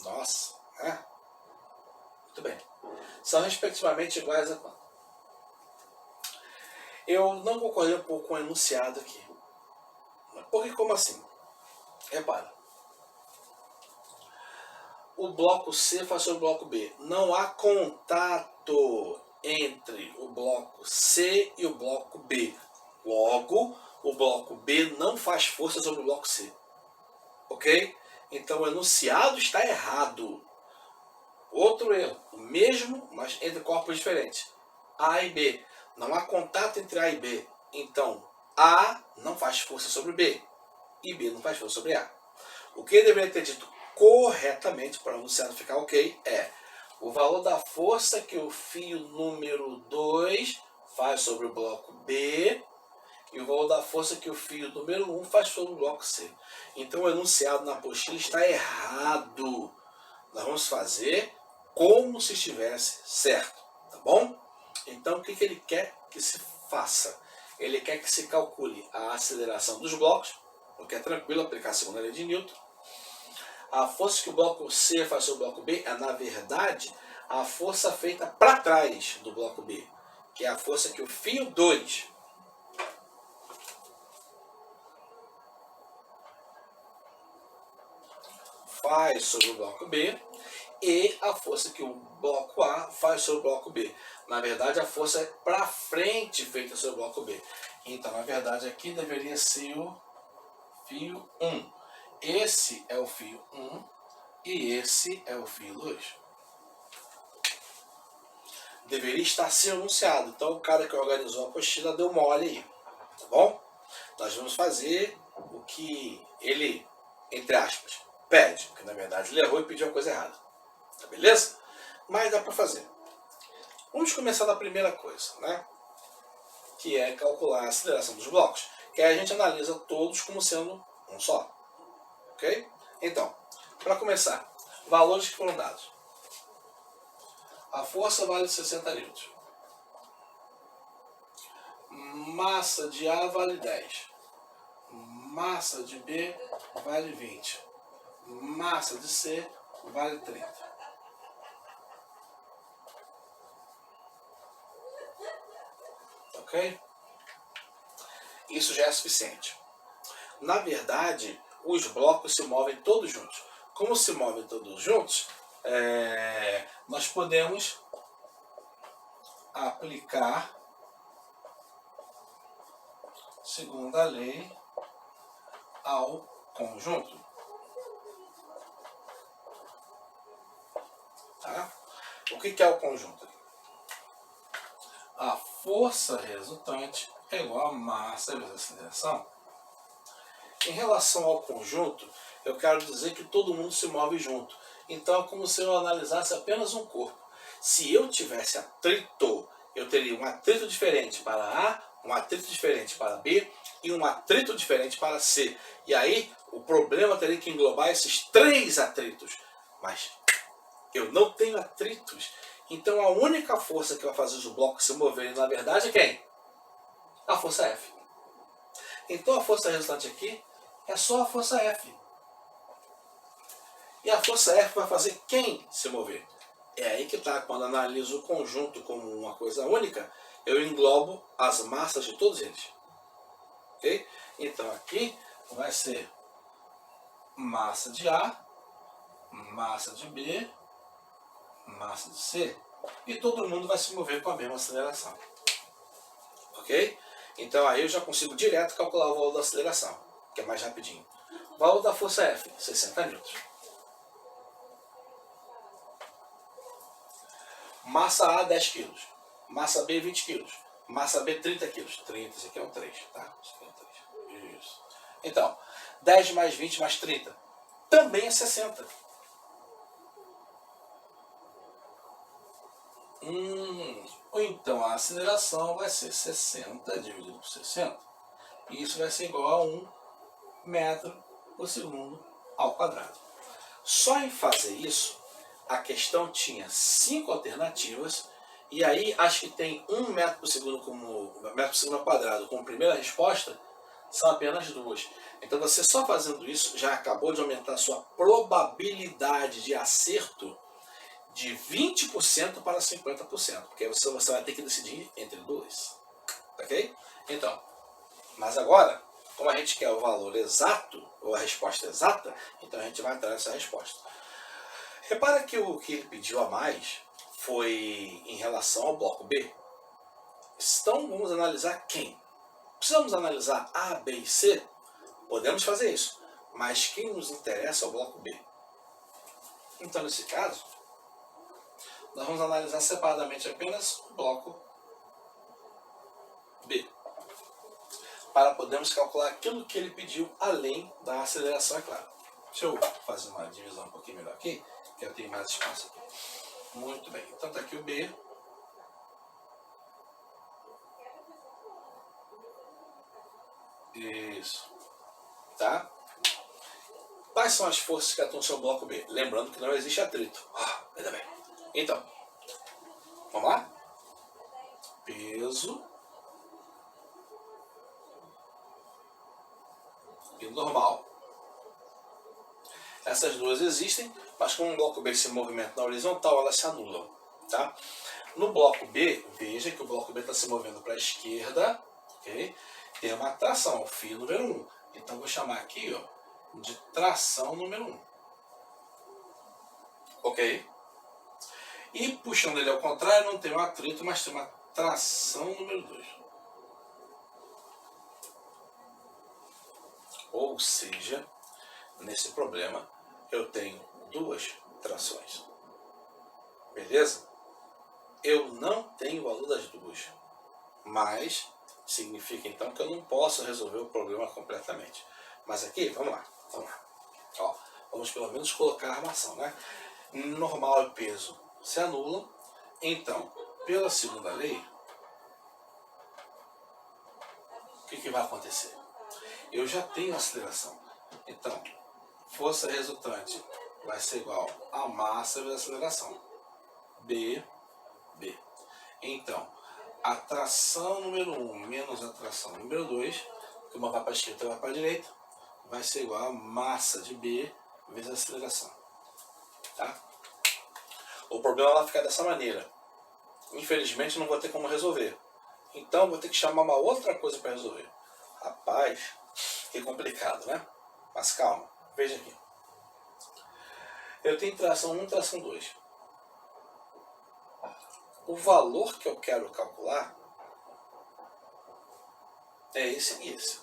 Nossa, né? Muito bem. São respectivamente iguais a quanto? Eu não concordei um pouco com o enunciado aqui. Porque como assim? Repara. O bloco C faz sobre o bloco B. Não há contato entre o bloco C e o bloco B. Logo, o bloco B não faz força sobre o bloco C. Ok? Então o enunciado está errado. Outro erro. O mesmo, mas entre corpos diferentes. A e B. Não há contato entre A e B. Então, A não faz força sobre B. E B não faz força sobre A. O que eu deveria ter dito corretamente para o enunciado ficar ok é o valor da força que o fio número 2 faz sobre o bloco B e o valor da força que o fio número 1 faz sobre o bloco C. Então o enunciado na apostila está errado. Nós vamos fazer como se estivesse certo, tá bom? Então o que ele quer que se faça? Ele quer que se calcule a aceleração dos blocos, o que é tranquilo, aplicar a segunda lei de Newton. A força que o bloco C faz sobre o bloco B é, na verdade, a força feita para trás do bloco B, que é a força que o fio 2 faz sobre o bloco B e a força que o bloco A faz sobre o bloco B. Na verdade, a força é para frente feita sobre o bloco B. Então, na verdade, aqui deveria ser o fio 1. Esse é o fio 1 e esse é o fio 2. Deveria estar sendo anunciado. Então, o cara que organizou a apostila deu mole aí. Tá bom? Nós vamos fazer o que ele, entre aspas, pede. Porque, na verdade, ele errou e pediu a coisa errada. Tá beleza? Mas dá para fazer. Vamos começar da primeira coisa, né? Que é calcular a aceleração dos blocos. Que aí a gente analisa todos como sendo um só. Ok? Então, para começar, valores que foram dados. A força vale 60 newtons. Massa de A vale 10. Massa de B vale 20. Massa de C vale 30. Ok? Isso já é suficiente. Na verdade, os blocos se movem todos juntos. Como se movem todos juntos, nós podemos aplicar segunda lei ao conjunto. Tá? O que é o conjunto? A força resultante é igual a massa vezes a aceleração. Em relação ao conjunto, eu quero dizer que todo mundo se move junto. Então é como se eu analisasse apenas um corpo. Se eu tivesse atrito, eu teria um atrito diferente para A, um atrito diferente para B e um atrito diferente para C. E aí o problema teria que englobar esses 3 atritos. Mas eu não tenho atritos. Então a única força que vai fazer os blocos se moverem, na verdade, é quem? A força F. Então a força resultante aqui é só a força F. E a força F vai fazer quem se mover? É aí que está, quando analiso o conjunto como uma coisa única, eu englobo as massas de todos eles. Ok? Então aqui vai ser massa de A, massa de B, massa de C. E todo mundo vai se mover com a mesma aceleração. Ok? Então aí eu já consigo direto calcular o valor da aceleração, que é mais rapidinho. Valor da força F, 60 newtons. Massa A, 10 kg. Massa B, 20 kg. Massa B, 30 kg. 30, isso aqui é um 3, tá? Isso aqui é um 3. Isso. Então, 10 mais 20 mais 30 também é 60. Ou então a aceleração vai ser 60 dividido por 60. E isso vai ser igual a 1 metro por segundo ao quadrado. Só em fazer isso, a questão tinha 5 alternativas, e aí as que tem 1 metro por segundo ao quadrado como primeira resposta são apenas 2. Então você só fazendo isso já acabou de aumentar a sua probabilidade de acerto de 20% para 50%, porque você vai ter que decidir entre 2. Ok? Então, mas agora, como a gente quer o valor exato, ou a resposta exata, então a gente vai atrás dessa resposta. Repara que o que ele pediu a mais foi em relação ao bloco B. Então vamos analisar quem? Precisamos analisar A, B e C? Podemos fazer isso, mas quem nos interessa é o bloco B. Então nesse caso, nós vamos analisar separadamente apenas o bloco B, para podermos calcular aquilo que ele pediu, além da aceleração, é claro. Deixa eu fazer uma divisão um pouquinho melhor aqui, que eu tenho mais espaço aqui. Muito bem, então está aqui o B. Isso. Tá? Quais são as forças que atuam no seu bloco B? Lembrando que não existe atrito. Ainda bem. Então, vamos lá? Peso e normal. Essas duas existem, mas como o bloco B se movimenta na horizontal, elas se anulam. Tá? No bloco B, veja que o bloco B está se movendo para a esquerda, ok? Tem uma tração, o fio número 1. Então vou chamar aqui, ó, de tração número 1. Ok? E puxando ele ao contrário, não tem um atrito, mas tem uma tração número 2. Ou seja, nesse problema, eu tenho duas trações. Beleza? Eu não tenho o valor das duas, mas significa então que eu não posso resolver o problema completamente. Mas aqui, vamos lá. Ó, vamos pelo menos colocar a armação, né? Normal e peso se anulam. Então, pela segunda lei, o que vai acontecer? Eu já tenho aceleração. Então, força resultante vai ser igual a massa vezes a aceleração. B. Então, a tração número 1 menos a tração número 2, que uma vai para a esquerda e outra vai para a direita, vai ser igual a massa de B vezes a aceleração. Tá? O problema vai ficar dessa maneira. Infelizmente não vou ter como resolver. Então vou ter que chamar uma outra coisa para resolver. Rapaz, que complicado, né? Mas calma, veja aqui. Eu tenho tração 1 e tração 2. O valor que eu quero calcular é esse e esse.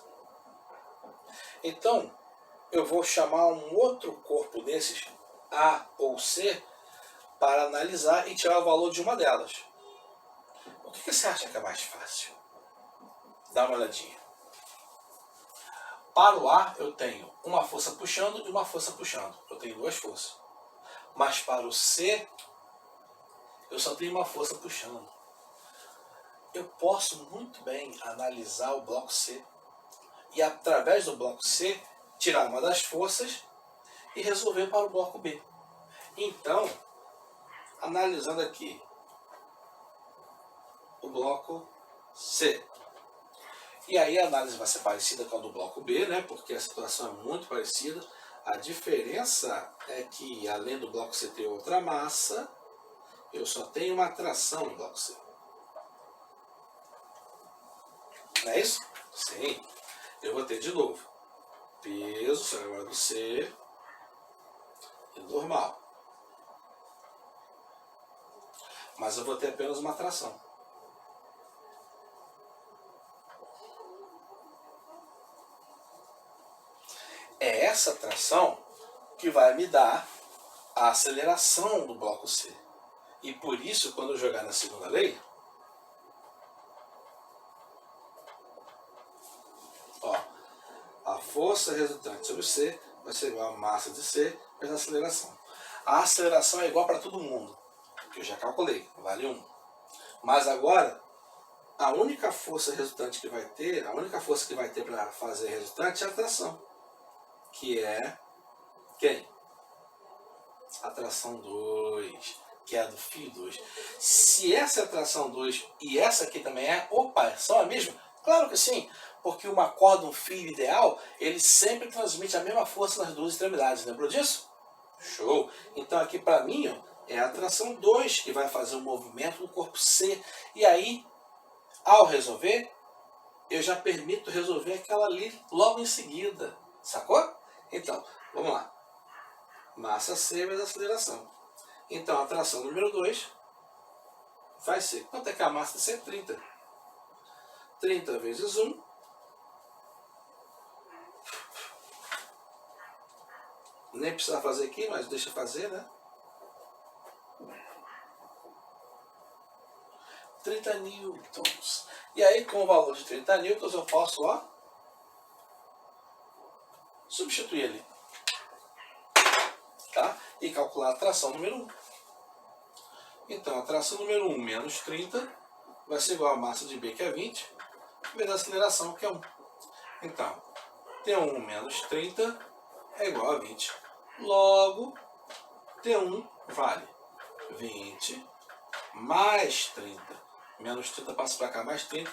Então, eu vou chamar um outro corpo desses, A ou C, para analisar e tirar o valor de uma delas. O que você acha que é mais fácil? Dá uma olhadinha. Para o A, eu tenho uma força puxando e uma força puxando. Eu tenho duas forças. Mas para o C, eu só tenho uma força puxando. Eu posso muito bem analisar o bloco C e, através do bloco C, tirar uma das forças e resolver para o bloco B. Então, analisando aqui o bloco C. E aí a análise vai ser parecida com a do bloco B, né? Porque a situação é muito parecida. A diferença é que, além do bloco C ter outra massa, eu só tenho uma tração no bloco C. Não é isso? Sim. Eu vou ter de novo peso, será agora do C, e normal. Mas eu vou ter apenas uma tração. É essa tração que vai me dar a aceleração do bloco C. E por isso, quando eu jogar na segunda lei, ó, a força resultante sobre C vai ser igual a massa de C vezes a aceleração. A aceleração é igual para todo mundo, que eu já calculei, vale 1. Mas agora, a única força resultante que vai ter, para fazer resultante é a tração, que é quem? A tração 2, que é a do φ 2. Se essa é a tração 2 e essa aqui também é, opa, são a mesma? Claro que sim, porque uma corda, um fio ideal, ele sempre transmite a mesma força nas duas extremidades, lembrou disso? Show! Então aqui para mim, ó, é a tração 2 que vai fazer o movimento do corpo C. E aí, ao resolver, eu já permito resolver aquela ali logo em seguida. Sacou? Então, vamos lá. Massa C vezes aceleração. Então a tração número 2 vai ser, quanto é que a massa de C? 30. 30 vezes 1. Nem precisa fazer aqui, mas deixa fazer, né? 30 newtons. E aí, com o valor de 30 newtons, eu posso, ó, substituir ali. Tá? E calcular a tração número 1. Então, a tração número 1 menos 30 vai ser igual a massa de B, que é 20, vezes a aceleração, que é 1. Então, T1 menos 30 é igual a 20. Logo, T1 vale 20 mais 30. Menos 30 passa para cá, mais 30,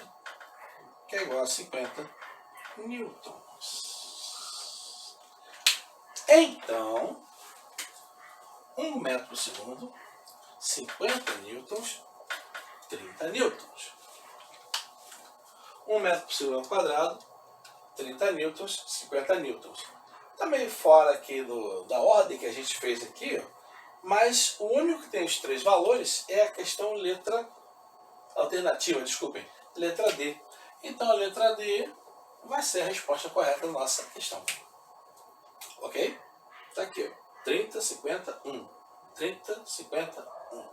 que é igual a 50 newtons. Então, 1 metro por segundo, 50 newtons, 30 newtons. 1 metro por segundo ao quadrado, 30 newtons, 50 newtons. Está meio fora aqui da ordem que a gente fez aqui, ó, mas o único que tem os três valores é a questão alternativa, letra D. Então a letra D vai ser a resposta correta da nossa questão. Ok? Está aqui, ó. 30, 50, 1. 30, 50, 1.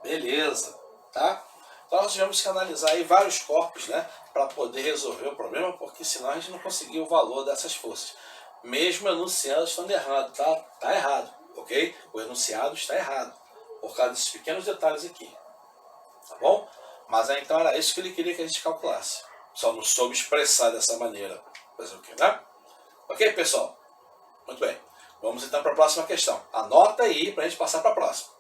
Beleza, tá? Então nós tivemos que analisar aí vários corpos, né, para poder resolver o problema, porque senão a gente não conseguiu o valor dessas forças. Mesmo enunciado estando errado, tá? Tá errado, ok? O enunciado está errado, por causa desses pequenos detalhes aqui. Tá bom? Mas aí, então era isso que ele queria que a gente calculasse. Só não soube expressar dessa maneira. Fazer o quê, né? Ok, pessoal? Muito bem. Vamos então para a próxima questão. Anota aí para a gente passar para a próxima.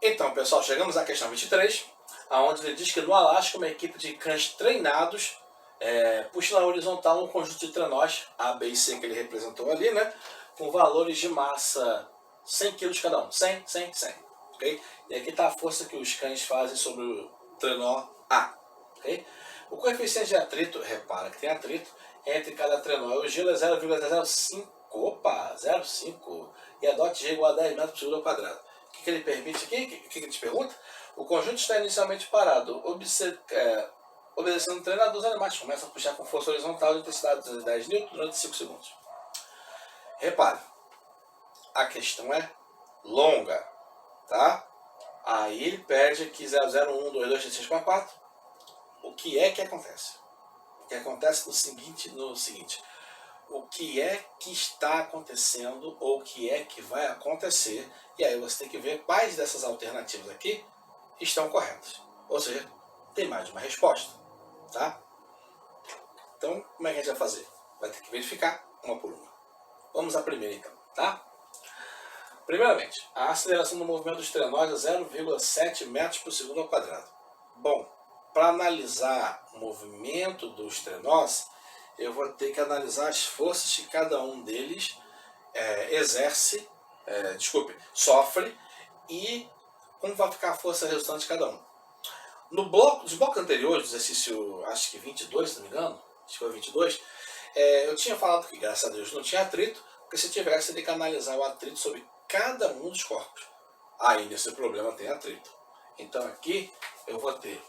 Então, pessoal, chegamos à questão 23, onde ele diz que no Alasca uma equipe de cães treinados puxa na horizontal um conjunto de trenós, A, B e C, que ele representou ali, né? Com valores de massa 100 kg cada um. 100, 100, 100. Okay? E aqui está a força que os cães fazem sobre o trenó A. Okay? O coeficiente de atrito, repara que tem atrito, entre cada trenó e o gelo é 0,05. Opa, 0,5. E a DOT G igual a 10 metros por segundo ao quadrado. O que ele permite aqui? O que ele te pergunta? O conjunto está inicialmente parado, obedecendo o treinador, os animais começam a puxar com força horizontal de intensidade de 10 N durante 5 segundos. Repare, a questão é longa, tá? Aí ele perde aqui 0, 0, 1, 2, 2, 3, 4, 4. O que é que acontece? O que acontece no seguinte, o que é que está acontecendo ou o que é que vai acontecer, e aí você tem que ver quais dessas alternativas aqui estão corretas. Ou seja, tem mais de uma resposta, tá? Então, como é que a gente vai fazer? Vai ter que verificar uma por uma. Vamos à primeira então, tá? Primeiramente, a aceleração do movimento dos trenós é 0,7 metros por segundo ao quadrado. Bom, para analisar o movimento dos trenós, eu vou ter que analisar as forças que cada um deles sofre e como vai ficar a força resultante de cada um. Nos blocos anteriores, do exercício, acho que 22, se não me engano, acho que foi 22, eu tinha falado que, graças a Deus, não tinha atrito, porque se tivesse, teria que analisar o atrito sobre cada um dos corpos. Aí, nesse problema, tem atrito. Então, aqui, eu vou ter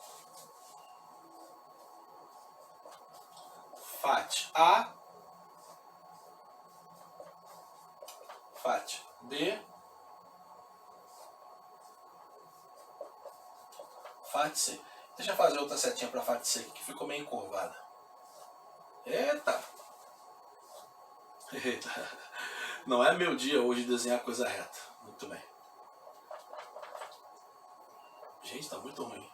FAT A Fat B, Fat C. Deixa eu fazer outra setinha para Fat C que ficou meio encurvada. Eita! Eita! Não é meu dia hoje desenhar coisa reta. Muito bem. Gente, tá muito ruim.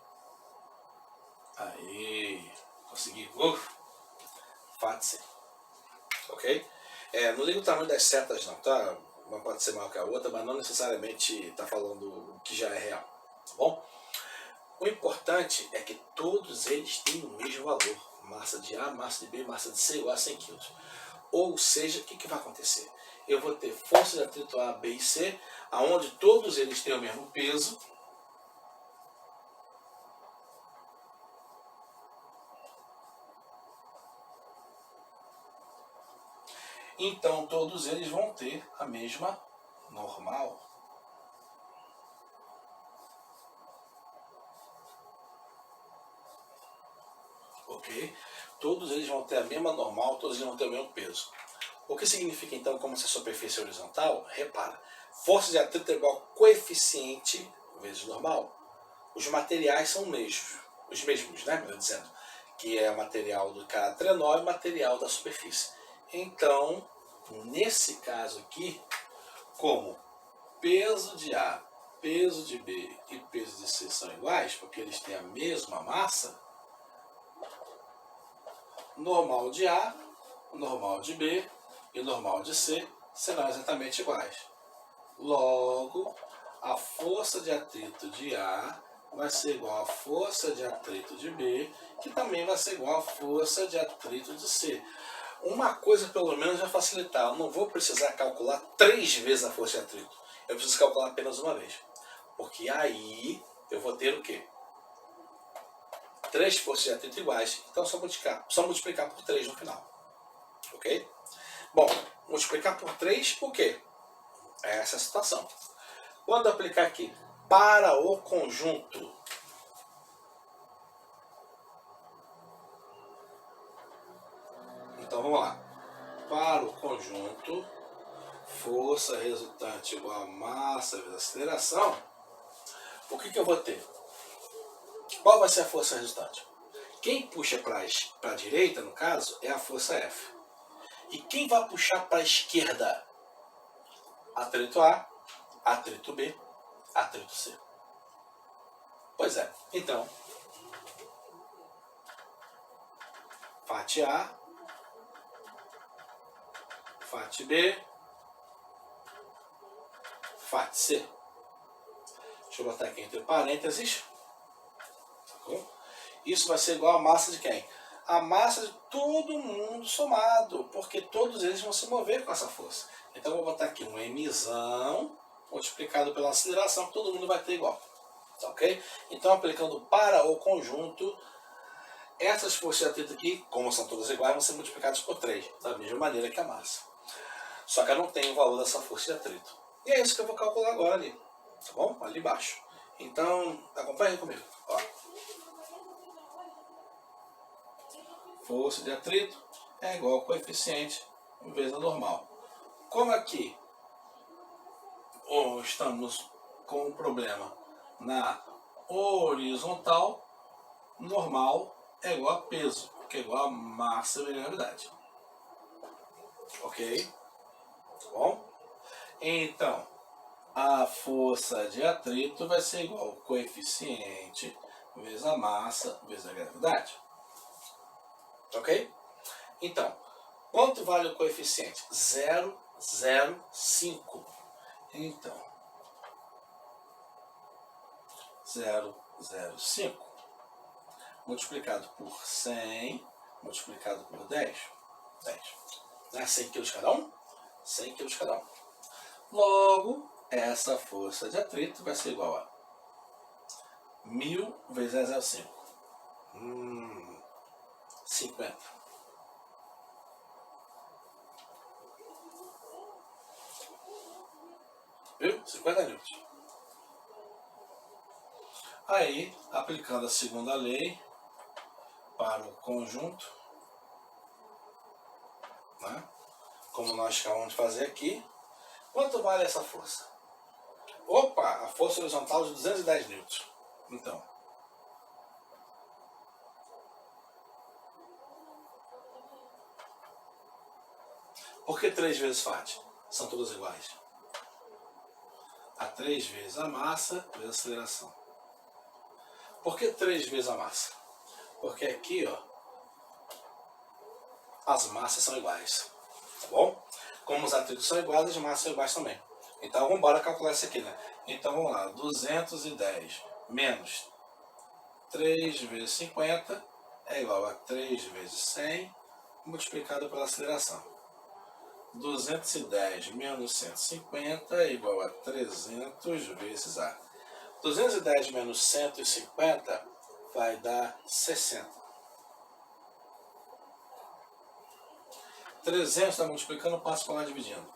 Aí, consegui. Fat C. Ok? Não liga o tamanho das setas não, tá? Uma pode ser maior que a outra, mas não necessariamente está falando o que já é real, tá bom? O importante é que todos eles têm o mesmo valor. Massa de A, massa de B, massa de C igual a 100 kg. Ou seja, o que vai acontecer? Eu vou ter força de atrito A, B e C, aonde todos eles têm o mesmo peso. Então todos eles vão ter a mesma normal. Ok? Todos eles vão ter a mesma normal, todos eles vão ter o mesmo peso. O que significa então como se a superfície é horizontal? Repara, força de atrito é igual a coeficiente vezes normal. Os materiais são os mesmos, né? Melhor dizendo, que é o material do cara trenó e o material da superfície. Então, nesse caso aqui, como peso de A, peso de B e peso de C são iguais, porque eles têm a mesma massa, normal de A, normal de B e normal de C serão exatamente iguais. Logo, a força de atrito de A vai ser igual à força de atrito de B, que também vai ser igual à força de atrito de C. Uma coisa pelo menos vai facilitar, eu não vou precisar calcular 3 vezes a força de atrito, eu preciso calcular apenas uma vez. Porque aí eu vou ter o quê? 3 forças de atrito iguais, então só multiplicar por 3 no final. Ok? Bom, multiplicar por 3 o quê? É essa a situação. Quando aplicar aqui para o conjunto, então vamos lá. Para o conjunto, força resultante igual a massa vezes aceleração, o que eu vou ter? Qual vai ser a força resultante? Quem puxa para a direita, no caso, é a força F. E quem vai puxar para a esquerda? Atrito A, atrito B, atrito C. Pois é, então, Fat A, Fat B, Fat C. Deixa eu botar aqui entre parênteses. Tá bom? Isso vai ser igual a massa de quem? A massa de todo mundo somado, porque todos eles vão se mover com essa força. Então eu vou botar aqui um Mzão multiplicado pela aceleração, que todo mundo vai ter igual. Tá ok? Então aplicando para o conjunto, essas forças de atrito aqui, como são todas iguais, vão ser multiplicadas por 3, da mesma maneira que a massa. Só que eu não tenho o valor dessa força de atrito. E é isso que eu vou calcular agora ali. Tá bom? Ali embaixo. Então, acompanhe comigo. Ó. Força de atrito é igual ao coeficiente vezes a normal. Como aqui estamos com um problema na horizontal, normal é igual a peso, que é igual a massa vezes gravidade. Ok? Tá bom? Então, a força de atrito vai ser igual ao coeficiente vezes a massa vezes a gravidade. Ok? Então, quanto vale o coeficiente? 0,05. Então, 0,05 multiplicado por 100 multiplicado por 10. 10. Não é 100 kg cada um? 100 kg cada um. Logo, essa força de atrito vai ser igual a 1000 vezes 0,05. 50. Viu? 50 newtons. Aí, aplicando a segunda lei para o conjunto, né? Como nós acabamos de fazer aqui, Quanto vale essa força? Opa, a força horizontal de 210 newtons. Então, por que 3 vezes Fat? São todas iguais. A 3 vezes a massa vezes a aceleração. Por que 3 vezes a massa? Porque aqui, ó, as massas são iguais. Tá bom? Como os atritos são iguais, as massas são iguais também. Então, vamos embora calcular isso aqui, né? Então, vamos lá. 210 menos 3 vezes 50 é igual a 3 vezes 100 multiplicado pela aceleração. 210 menos 150 é igual a 300 vezes A. 210 menos 150 vai dar 60. 300 está multiplicando, passo para lá dividindo.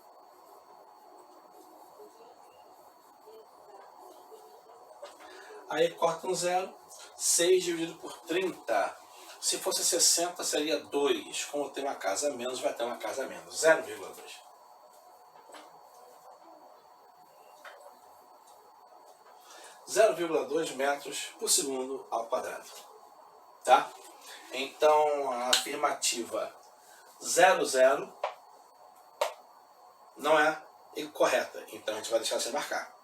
Aí corta um zero. 6 dividido por 30. Se fosse 60, seria 2. Como tem uma casa a menos, vai ter uma casa a menos. 0,2. 0,2 metros por segundo ao quadrado. Tá? Então, a afirmativa 00 não é incorreta. Então, a gente vai deixar sem marcar.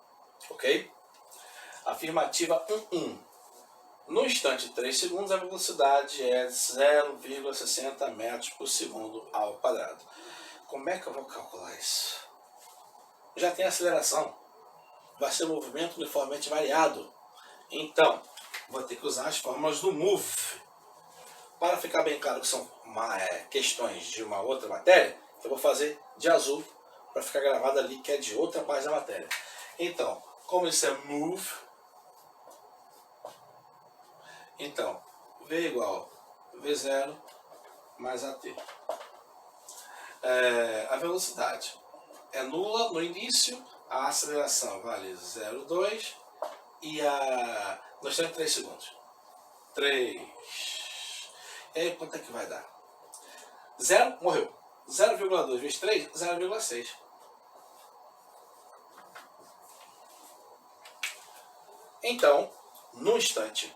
Ok? Afirmativa 11. No instante de 3 segundos, a velocidade é 0,60 metros por segundo ao quadrado. Como é que eu vou calcular isso? Já tem aceleração. Vai ser um movimento uniformemente variado. Então, vou ter que usar as fórmulas do MOVE. Para ficar bem claro que são questões de uma outra matéria, eu vou fazer de azul para ficar gravado ali que é de outra parte da matéria. Então, como isso é MOVE, então, V igual V0 mais AT. A velocidade é nula no início, a aceleração vale 0,2 e nós temos 3 segundos. 3. E aí quanto é que vai dar? 0, morreu. 0,2 vezes 3, 0,6. Então, no instante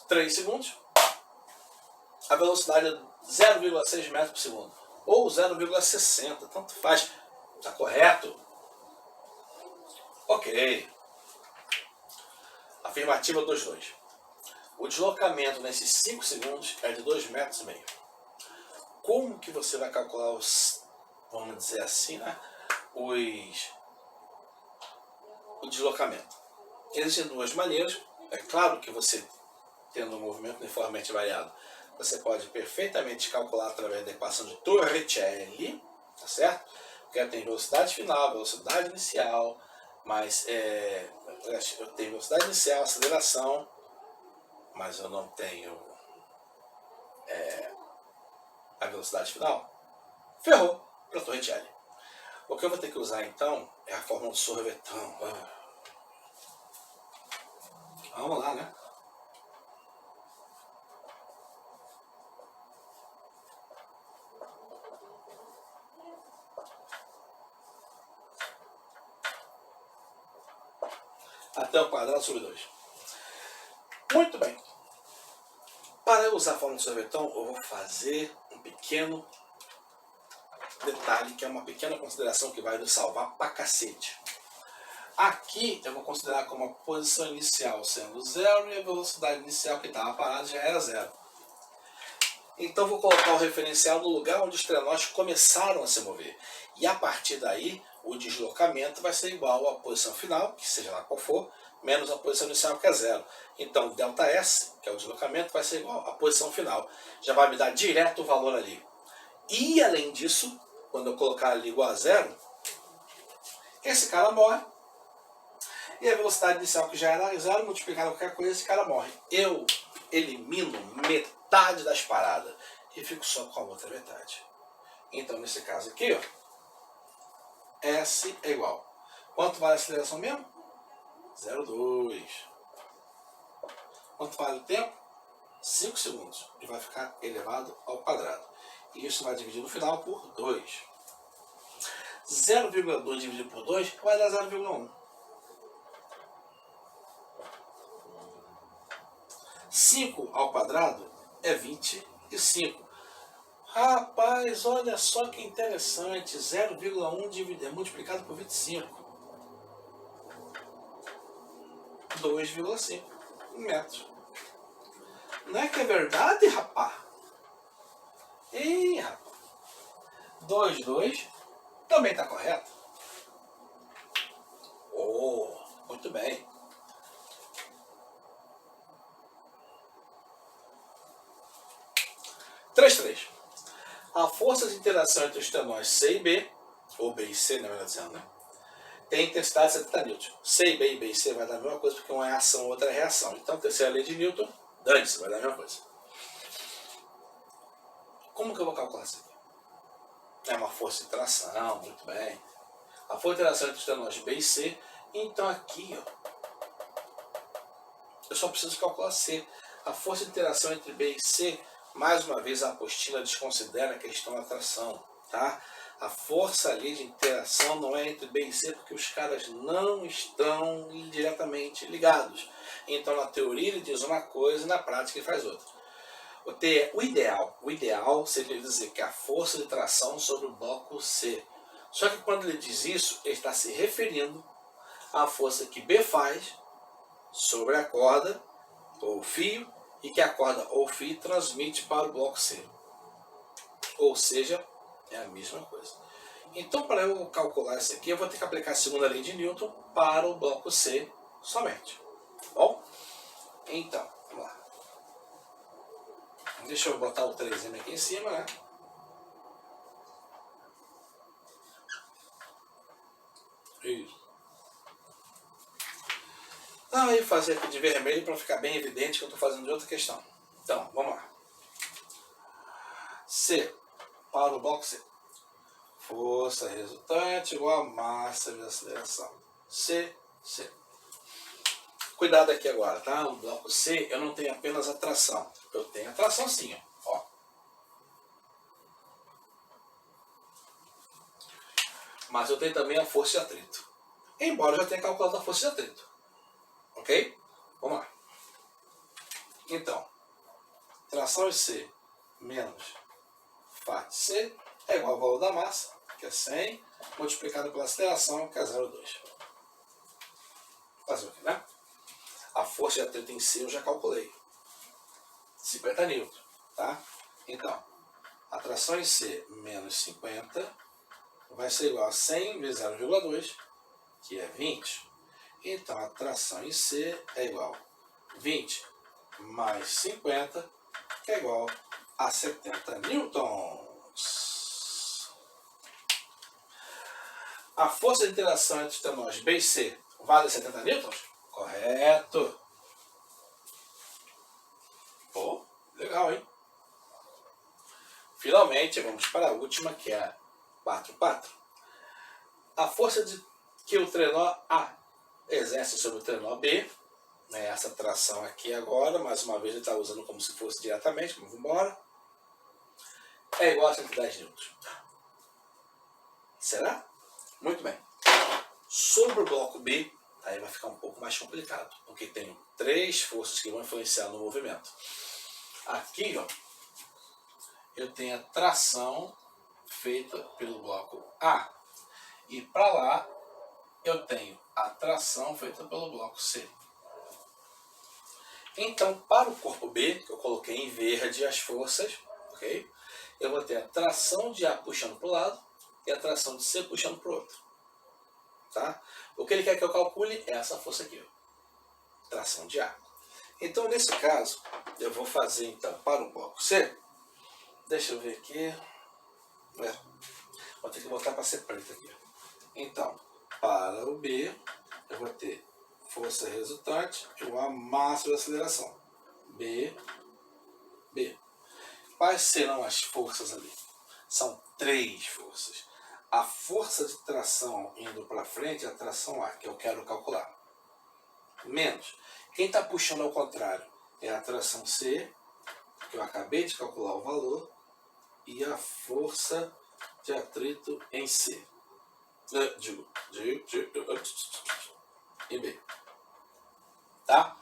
3 segundos, a velocidade é 0,6 metros por segundo. Ou 0,60, tanto faz. Está correto? Ok. Afirmativa 2,2. O deslocamento nesses 5 segundos é de 2,5 metros. Como que você vai calcular os, vamos dizer assim, né? O deslocamento? Existem duas maneiras. É claro que você, tendo um movimento uniformemente variado, você pode perfeitamente calcular através da equação de Torricelli, tá certo? Porque tem velocidade final, velocidade inicial, mas eu tenho velocidade inicial, aceleração, mas eu não tenho a velocidade final. Ferrou para Torricelli. O que eu vou ter que usar então é a fórmula do sorvetão. Vamos lá, né? Até o quadrado sobre 2. Muito bem. Para eu usar a fórmula do sorvetão, eu vou fazer um pequeno detalhe, que é uma pequena consideração que vai nos salvar pra cacete. Aqui eu vou considerar como a posição inicial sendo 0 e a velocidade inicial que estava parada já era 0. Então vou colocar o referencial no lugar onde os trenós começaram a se mover. E a partir daí, o deslocamento vai ser igual à posição final, que seja lá qual for, menos a posição inicial, que é 0. Então, ΔS, que é o deslocamento, vai ser igual à posição final. Já vai me dar direto o valor ali. E, além disso, quando eu colocar ali igual a 0, esse cara morre. E a velocidade inicial, que já era 0, multiplicada qualquer coisa, esse cara morre. Eu elimino metade das paradas e fico só com a outra metade. Então, nesse caso aqui, ó, S é igual. Quanto vale a aceleração mesmo? 0,2. Quanto vale o tempo? 5 segundos. E vai ficar elevado ao quadrado. E isso vai dividir no final por 2. 0,2 dividido por 2 vai dar 0,1. 5 ao quadrado é 25. Rapaz, olha só que interessante. 0,1 multiplicado por 25. 2,5 metros. Não é que é verdade, rapaz? Ih, rapaz. 2 também está correto. Oh, muito bem. Três. A força de interação entre os tenões C e B, ou B e C, na verdade dizendo, né? Tem intensidade de 70 N. C e B e B e C vai dar a mesma coisa, porque uma é ação, outra é reação. Então, terceira lei de Newton, dane-se, vai dar a mesma coisa. Como que eu vou calcular isso aqui? É uma força de interação, muito bem. A força de interação entre os tenões B e C. Então aqui, ó, eu só preciso calcular C. A força de interação entre B e C, mais uma vez a apostila desconsidera a questão da atração, tá? A força ali de interação não é entre B e C porque os caras não estão diretamente ligados. Então na teoria ele diz uma coisa e na prática ele faz outra. O ideal seria dizer que a força de tração sobre o bloco C. Só que quando ele diz isso, ele está se referindo à força que B faz sobre a corda ou fio e que a corda ou fio transmite para o bloco C. Ou seja, é a mesma coisa. Então, para eu calcular isso aqui, eu vou ter que aplicar a segunda lei de Newton para o bloco C somente. Bom? Então, vamos lá. Deixa eu botar o 3M aqui em cima, né? Isso. Aí fazer aqui de vermelho para ficar bem evidente que eu estou fazendo de outra questão. Então, vamos lá. C para o bloco C. Força resultante igual a massa de aceleração. C. Cuidado aqui agora, tá? No bloco C eu não tenho apenas atração. Eu tenho atração sim, ó. Mas eu tenho também a força de atrito. Embora eu já tenha calculado a força de atrito. Ok? Vamos lá. Então, tração em C menos FAT C é igual ao valor da massa, que é 100, multiplicado pela aceleração, que é 0,2. Fazer o que, né? A força de atrito em C eu já calculei. 50 N, tá? Então, a tração em C menos 50 vai ser igual a 100 vezes 0,2, que é 20. Então, a tração em C é igual a 20 mais 50, que é igual a 70 newtons. A força de interação entre os tenões B e C vale 70 newtons? Correto. Pô, legal, hein? Finalmente, vamos para a última, que é a 4. A força que o trenó A exerce sobre o trenó B, né, essa tração aqui agora, mais uma vez ele está usando como se fosse diretamente, vamos embora, é igual a 110 newtons. Será? Muito bem. Sobre o bloco B, aí vai ficar um pouco mais complicado, porque tem 3 forças que vão influenciar no movimento. Aqui, ó, eu tenho a tração feita pelo bloco A. E para lá, eu tenho a tração feita pelo bloco C. Então, para o corpo B, que eu coloquei em verde as forças, ok? Eu vou ter a tração de A puxando para o lado e a tração de C puxando para o outro. Tá? O que ele quer que eu calcule é essa força aqui, ó, tração de A. Então, nesse caso, eu vou fazer, então, para o bloco C, deixa eu ver aqui, vou ter que botar para ser preto aqui. Então, para o B, eu vou ter força resultante igual a massa de aceleração. B. Quais serão as forças ali? São 3 forças. A força de tração indo para frente é a tração A, que eu quero calcular. Menos. Quem está puxando ao contrário é a tração C, que eu acabei de calcular o valor, e a força de atrito em C. e B. Tá?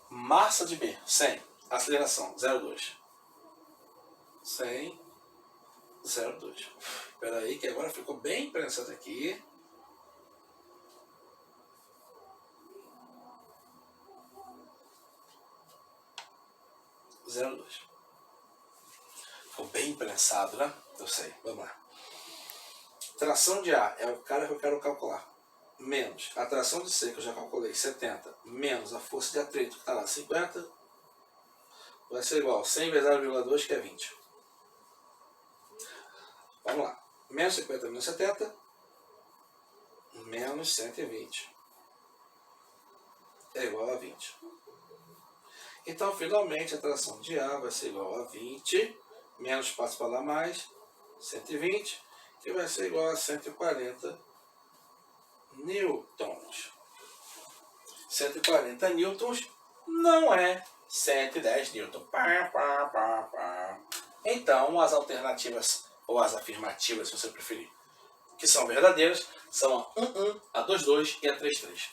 Massa de B, 100. Aceleração, 0,2. 100, 0,2. Espera aí que agora ficou bem prensado aqui. 0,2. Ficou bem prensado, né? Eu sei, vamos lá. Tração de A é o cara que eu quero calcular. Menos a tração de C, que eu já calculei, 70, menos a força de atrito, que está lá, 50, vai ser igual a 100 vezes 0,2, que é 20. Vamos lá. Menos 50 menos 70, menos 120. É igual a 20. Então, finalmente, a tração de A vai ser igual a 20, menos espaço para lá mais, 120, que vai ser igual a 140 newtons. 140 newtons não é 110 newtons. Então, as alternativas, ou as afirmativas, se você preferir, que são verdadeiras, são a 11, a 22 e a 33.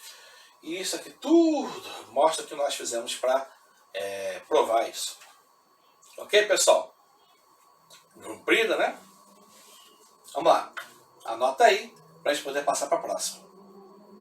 E isso aqui tudo mostra o que nós fizemos para provar isso. Ok, pessoal? Cumprida, né? Vamos lá. Anota aí para a gente poder passar para a próxima.